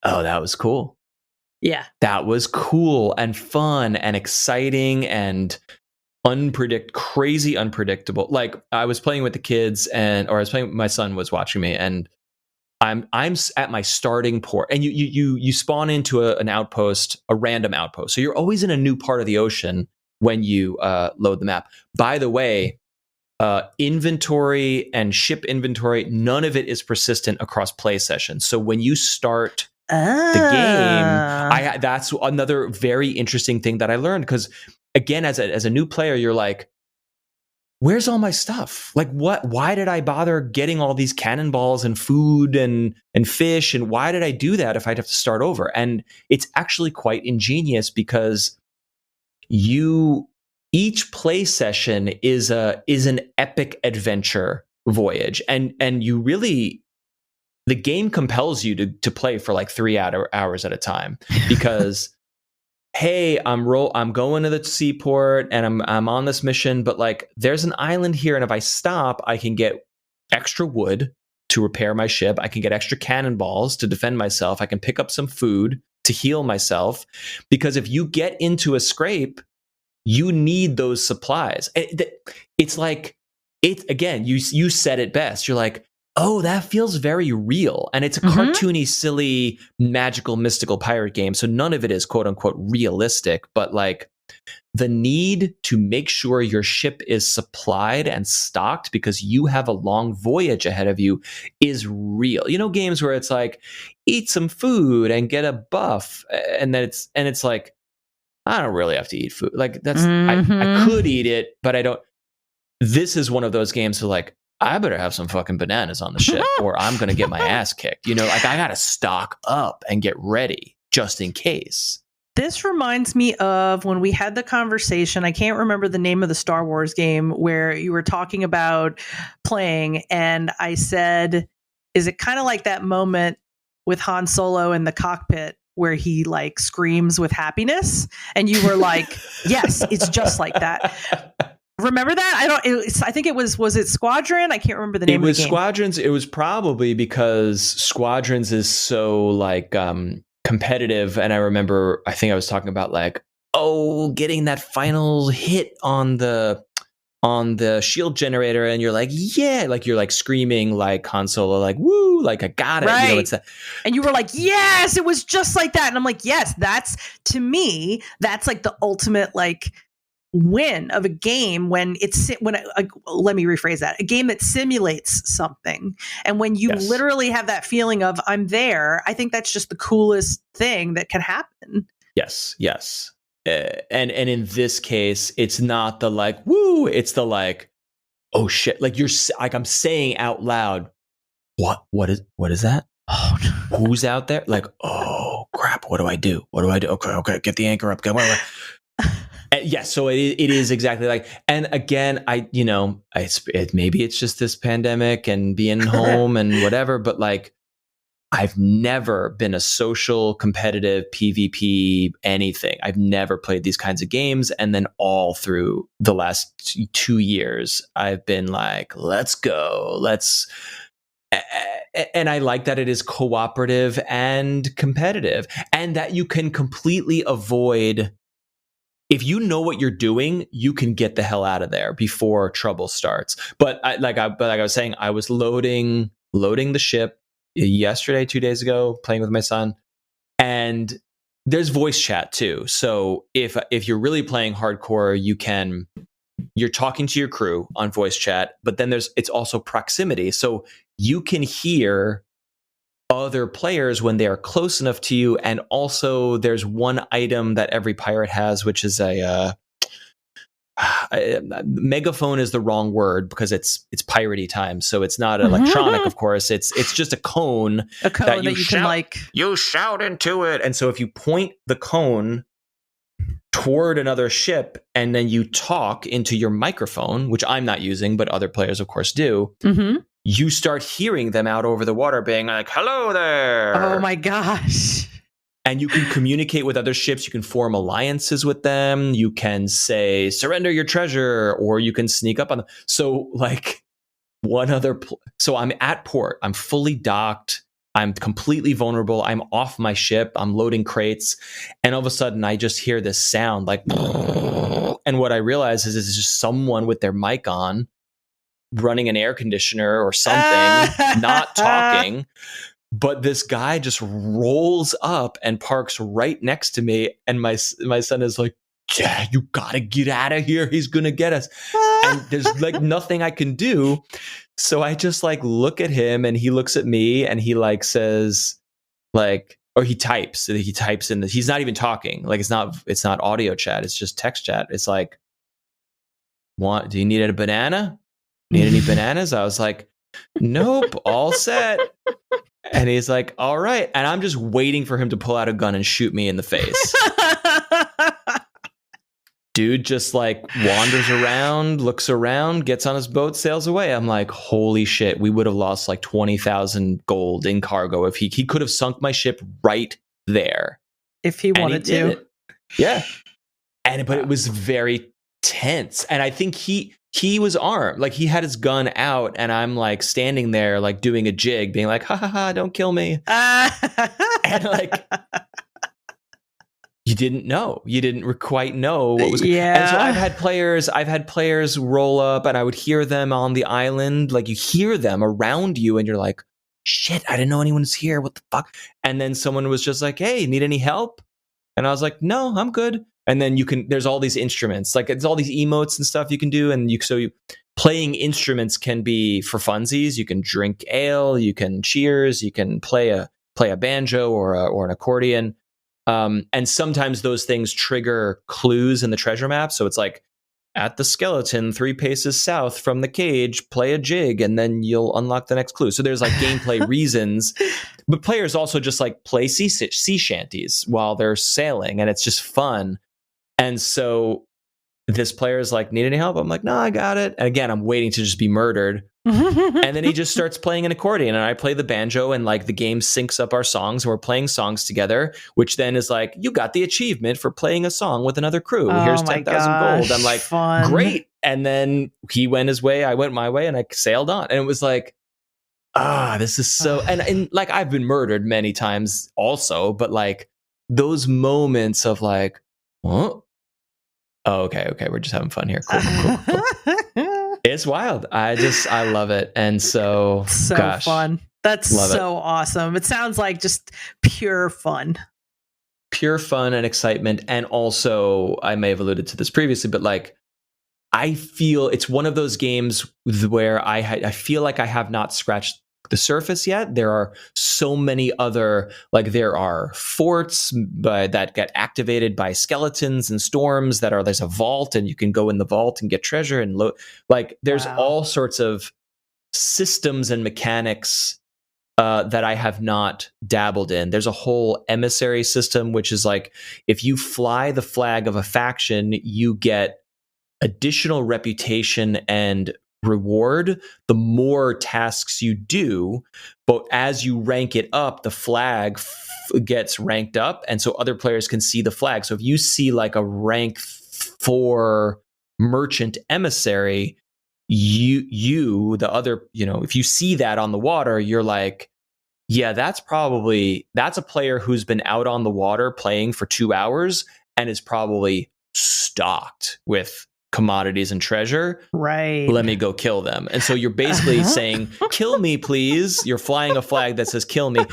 oh, that was cool. Yeah. That was cool and fun and exciting and crazy unpredictable. Like, I was playing with the kids, my son was watching me, and I'm at my starting port, and you spawn into an outpost, a random outpost. So you're always in a new part of the ocean when you load the map. By the way, inventory and ship inventory, none of it is persistent across play sessions. So when you start the game, that's another very interesting thing that I learned, because again, as a new player, you're like, where's all my stuff? Like, why did I bother getting all these cannonballs and food and fish? And why did I do that if I'd have to start over? And it's actually quite ingenious, because each play session is an epic adventure voyage, and you really, the game compels you to play for like 3 hours at a time, because hey, I'm going to the seaport and I'm on this mission, but like, there's an island here, and if I stop, I can get extra wood to repair my ship. I can get extra cannonballs to defend myself. I can pick up some food to heal myself, because if you get into a scrape, you need those supplies. It's like, again, you said it best. You're like, oh, that feels very real. And it's a cartoony, silly, magical, mystical pirate game. So none of it is quote unquote realistic, but like, the need to make sure your ship is supplied and stocked because you have a long voyage ahead of you is real. You know, games where it's like, eat some food and get a buff. And then it's like, I don't really have to eat food. Like, that's, I could eat it, but I don't. This is one of those games where like, I better have some fucking bananas on the ship or I'm going to get my ass kicked. You know, like, I got to stock up and get ready just in case. This reminds me of when we had the conversation. I can't remember the name of the Star Wars game where you were talking about playing, and I said, is it kind of like that moment with Han Solo in the cockpit where he like screams with happiness? And you were like, yes, it's just like that. Remember that? I think it was it Squadron? I can't remember the name of the game. It was Squadrons. It was probably because Squadrons is so like competitive. And I think I was talking about like, getting that final hit on the shield generator, and you're like, yeah, like you're like screaming like Han Solo, like, woo, like I got it. Right. It's that. And you were like, yes, it was just like that. And I'm like, yes, that's, to me, that's like the ultimate like win of a game let me rephrase that, a game that simulates something, and when you literally have that feeling of I'm there, I think that's just the coolest thing that can happen. Yes and in this case, it's not the like woo, it's the like, oh shit, like you're like, I'm saying out loud, what is that? Oh no. Who's out there? Like, oh crap, what do I do? Okay, get the anchor up, go. Yes, so it is exactly like, and again, maybe it's just this pandemic and being home and whatever, but like, I've never been a social, competitive PvP anything. I've never played these kinds of games, and then all through the last 2 years, I've been like, let's go, and I like that it is cooperative and competitive, and that you can completely avoid. If you know what you're doing, you can get the hell out of there before trouble starts. But like I was saying, I was loading the ship yesterday, 2 days ago, playing with my son, and there's voice chat too. So if you're really playing hardcore, you're talking to your crew on voice chat, but then it's also proximity. So you can hear other players when they are close enough to you, and also there's one item that every pirate has, which is a megaphone is the wrong word because it's piratey time, so it's not electronic. Of course, it's just a cone that you shout, can like, you shout into it, and so if you point the cone toward another ship and then you talk into your microphone, which I'm not using, but other players of course do. Mm-hmm. You start hearing them out over the water being like, hello there. Oh my gosh. And you can communicate with other ships. You can form alliances with them. You can say, surrender your treasure, or you can sneak up on them. So like so I'm at port. I'm fully docked. I'm completely vulnerable. I'm off my ship. I'm loading crates. And all of a sudden I just hear this sound like, and what I realize is it's just someone with their mic on, running an air conditioner or something, not talking. But this guy just rolls up and parks right next to me. And my son is like, yeah, you gotta get out of here. He's gonna get us. And there's like nothing I can do. So I just like look at him, and he looks at me, and he like says like, or he types in he's not even talking. Like it's not audio chat. It's just text chat. It's like, do you need a banana? Need any bananas? I was like, nope, all set. And he's like, all right. And I'm just waiting for him to pull out a gun and shoot me in the face. Dude just like wanders around, looks around, gets on his boat, sails away. I'm like, holy shit, we would have lost like 20,000 gold in cargo if he could have sunk my ship right there. If he wanted to. Yeah. But it was very tense. And I think he was armed, like he had his gun out, and I'm like standing there like doing a jig, being like, ha ha ha, don't kill me. And like, you didn't quite know what was. Yeah. And so I've had players roll up, and I would hear them on the island, like you hear them around you, and you're like, shit, I didn't know anyone was here, what the fuck. And then someone was just like, hey, need any help? And I was like, no, I'm good. And then there's all these instruments, like it's all these emotes and stuff you can do. And playing instruments can be for funsies. You can drink ale, you can cheers, you can play a banjo or an accordion. And sometimes those things trigger clues in the treasure map. So it's like, at the skeleton 3 paces south from the cage, play a jig, and then you'll unlock the next clue. So there's like gameplay reasons, but players also just like play sea shanties while they're sailing, and it's just fun. And so this player is like, need any help? I'm like, no, I got it. And again, I'm waiting to just be murdered. And then he just starts playing an accordion, and I play the banjo, and like the game syncs up our songs, and we're playing songs together, which then is like, you got the achievement for playing a song with another crew. Here's 10,000 gold. I'm like, fun. Great. And then he went his way, I went my way, and I sailed on. And it was like, this is so, and like I've been murdered many times also, but like those moments of like, oh, okay, we're just having fun here. Cool. It's wild. I love it. And so gosh, fun. That's so awesome. It sounds like just pure fun and excitement. And also, I may have alluded to this previously, but like, I feel it's one of those games where I feel like I have not scratched the surface yet. There are so many other, like there are forts that get activated by skeletons and storms there's a vault, and you can go in the vault and get treasure, and like there's all sorts of systems and mechanics that I have not dabbled in. There's a whole emissary system, which is like, if you fly the flag of a faction, you get additional reputation and reward the more tasks you do, but as you rank it up, the flag gets ranked up, and so other players can see the flag. So if you see like a rank 4 merchant emissary, you the other, if you see that on the water, you're like, yeah, that's a player who's been out on the water playing for 2 hours and is probably stocked with commodities and treasure. Right. Let me go kill them. And so you're basically saying, kill me, please. You're flying a flag that says kill me.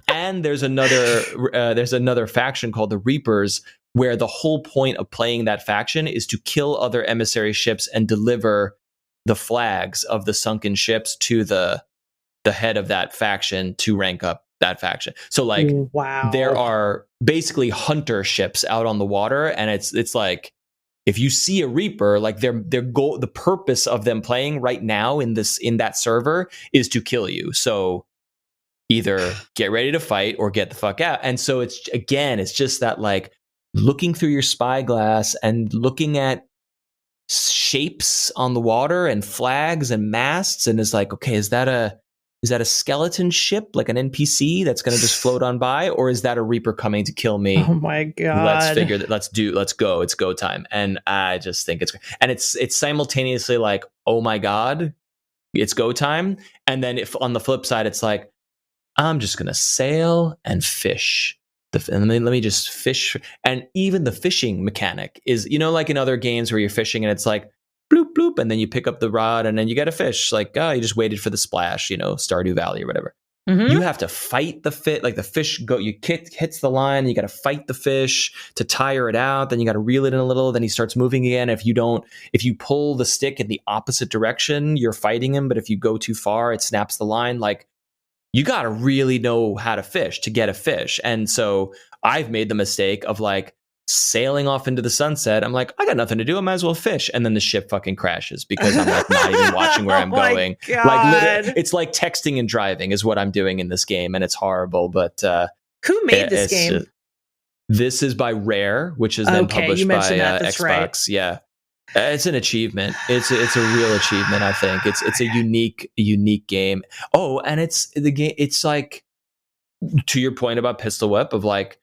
And there's another faction called the Reapers, where the whole point of playing that faction is to kill other emissary ships and deliver the flags of the sunken ships to the head of that faction to rank up that faction. So like, there are basically hunter ships out on the water, and it's like, if you see a Reaper, like their goal, the purpose of them playing right now in that server is to kill you. So either get ready to fight or get the fuck out. And so it's just that like looking through your spyglass and looking at shapes on the water and flags and masts, and is like, okay, is that a skeleton ship, like an NPC that's going to just float on by, or is that a Reaper coming to kill me? Oh my god! Let's figure that. Let's go. It's go time. And I just think it's simultaneously like, oh my god, it's go time. And then if on the flip side, it's like, I'm just going to sail and fish. Let me just fish. And even the fishing mechanic is, like in other games where you're fishing and it's like, bloop, bloop, and then you pick up the rod and then you get a fish. Like, you just waited for the splash, Stardew Valley or whatever. Mm-hmm. You have to fight the fish. Like the fish hits the line, and you got to fight the fish to tire it out. Then you got to reel it in a little. Then he starts moving again. If you pull the stick in the opposite direction, you're fighting him. But if you go too far, it snaps the line. Like, you got to really know how to fish to get a fish. And so I've made the mistake of like, sailing off into the sunset. I'm like, I got nothing to do. I might as well fish. And then the ship fucking crashes because I'm like not even watching where I'm going. Like it's like texting and driving is what I'm doing in this game, and it's horrible. But who made this game? This is by Rare, which is then published by Xbox. Right. Yeah, it's an achievement. It's a real achievement. I think it's a unique game. Oh, and it's the game. It's like, to your point about Pistol Whip, of like,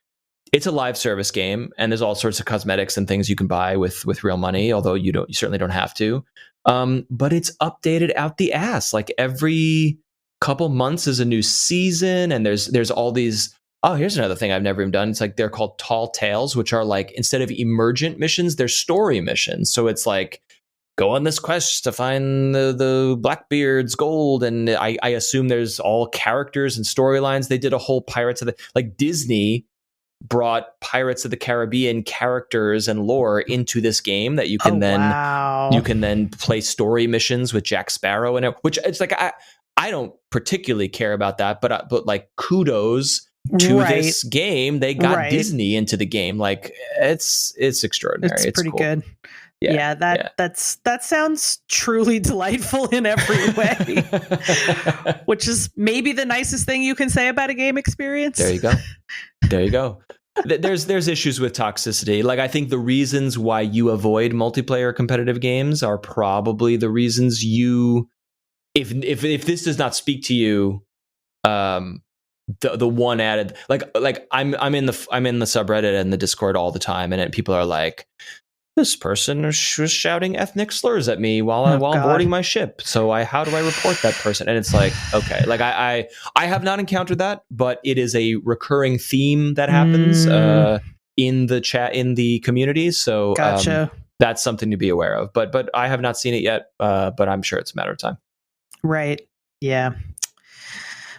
it's a live service game, and there's all sorts of cosmetics and things you can buy with real money, although you certainly don't have to. But it's updated out the ass. Like every couple months is a new season, and there's all these. Oh, here's another thing I've never even done. It's like they're called Tall Tales, which are like, instead of emergent missions, they're story missions. So it's like, go on this quest to find the Blackbeard's gold, and I assume there's all characters and storylines. They did a whole Disney brought Pirates of the Caribbean characters and lore into this game that you can then play story missions with Jack Sparrow, and which it's like, I don't particularly care about that, but like, kudos to this game. They got Disney into the game. Like, it's extraordinary. It's pretty cool. good. That sounds truly delightful in every way, which is maybe the nicest thing you can say about a game experience. There you go. There's issues with toxicity. Like, I think the reasons why you avoid multiplayer competitive games are probably the reasons you, if this does not speak to you, the one added, like I'm in the subreddit and the Discord all the time, and people are like, this person was shouting ethnic slurs at me while boarding my ship. So how do I report that person? And it's like, okay, like I have not encountered that, but it is a recurring theme that happens in the chat, in the community. So gotcha. That's something to be aware of. But I have not seen it yet. But I'm sure it's a matter of time. Right. Yeah.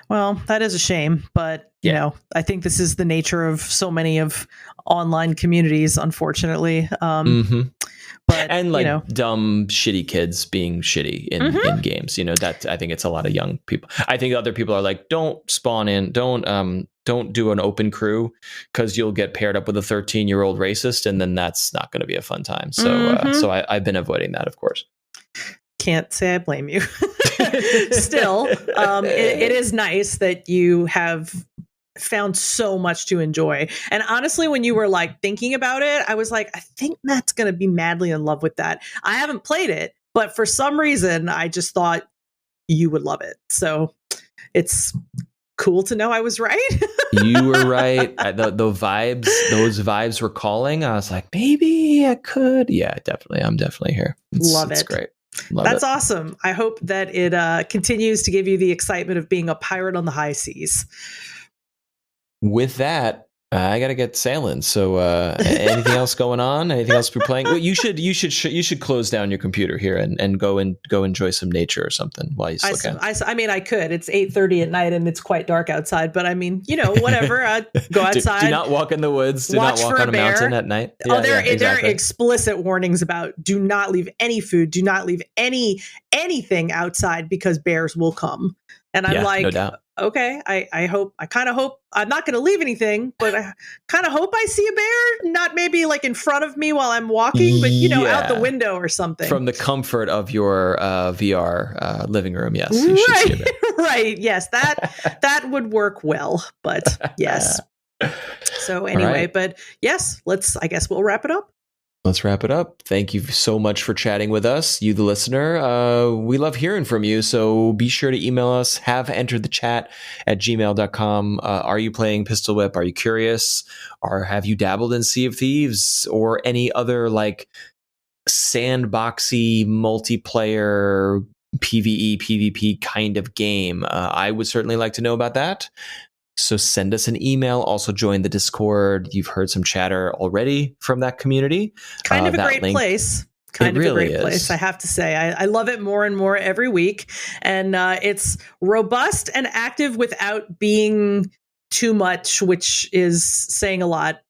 Well, that is a shame, but you know, I think this is the nature of so many of online communities, unfortunately. But and like, you know, dumb, shitty kids being shitty in games. You know, that I think it's a lot of young people. I think other people are like, don't spawn in, don't do an open crew because you'll get paired up with a 13-year-old racist, and then that's not going to be a fun time. So I've been avoiding that, of course. Can't say I blame you. Still, it is nice that you have found so much to enjoy. And honestly, when you were like thinking about it, I was like, I think Matt's going to be madly in love with that. I haven't played it, but for some reason, I just thought you would love it. So it's cool to know I was right. You were right. Those vibes were calling. I was like, maybe I could. Yeah, definitely. I'm definitely here. It's great. That's awesome. I hope that it continues to give you the excitement of being a pirate on the high seas. With that, I got to get sailing. So anything else going on? Anything else we're playing? Well, you should close down your computer here and go enjoy some nature or something while you still can. I mean, I could. It's 8:30 at night and it's quite dark outside. But I mean, you know, whatever. Go outside. Do not walk in the woods. Do not walk on a mountain at night. Yeah, there are explicit warnings about do not leave any food. Do not leave anything outside because bears will come. And I'm like, no doubt. Okay, I kind of hope I'm not going to leave anything, but I kind of hope I see a bear, not maybe like in front of me while I'm walking, but you know, out the window or something. From the comfort of your VR living room, yes, you should see a bear. Right, yes, that would work well, but yes. So anyway, but yes, I guess we'll wrap it up. Let's wrap it up. Thank you so much for chatting with us, you the listener. We love hearing from you, so be sure to email us, have entered the chat at gmail.com. Are you playing Pistol Whip? Are you curious? Or have you dabbled in Sea of Thieves or any other like sandboxy multiplayer PvE, PvP kind of game? I would certainly like to know about that. So send us an email. Also join the Discord. You've heard some chatter already from that community. Kind of a great place. Kind of a great place, I have to say. I love it more and more every week. And it's robust and active without being too much, which is saying a lot.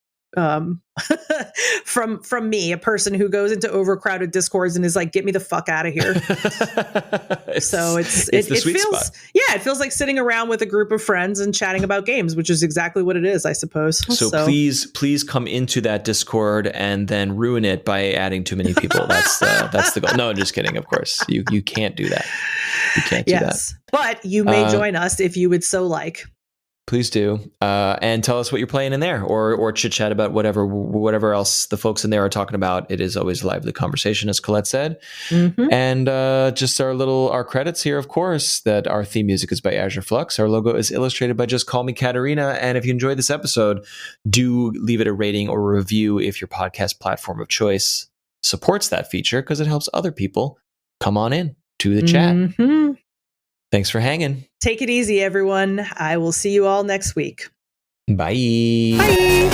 From me, a person who goes into overcrowded Discords and is like, get me the fuck out of here. So it feels spot. Yeah, it feels like sitting around with a group of friends and chatting about games, which is exactly what it is, I suppose. So please come into that Discord and then ruin it by adding too many people. That's the goal. No, just kidding. Of course, you can't do that. You can't do that. But you may join us if you would so like. Please do. And tell us what you're playing in there or chit chat about whatever else the folks in there are talking about. It is always a lively conversation, as Colette said. Mm-hmm. And just our credits here, of course, that our theme music is by Azure Flux. Our logo is illustrated by Just Call Me Katarina. And if you enjoyed this episode, do leave it a rating or a review if your podcast platform of choice supports that feature, because it helps other people come on in to the chat. Mm-hmm. Thanks for hanging. Take it easy, everyone. I will see you all next week. Bye. Bye.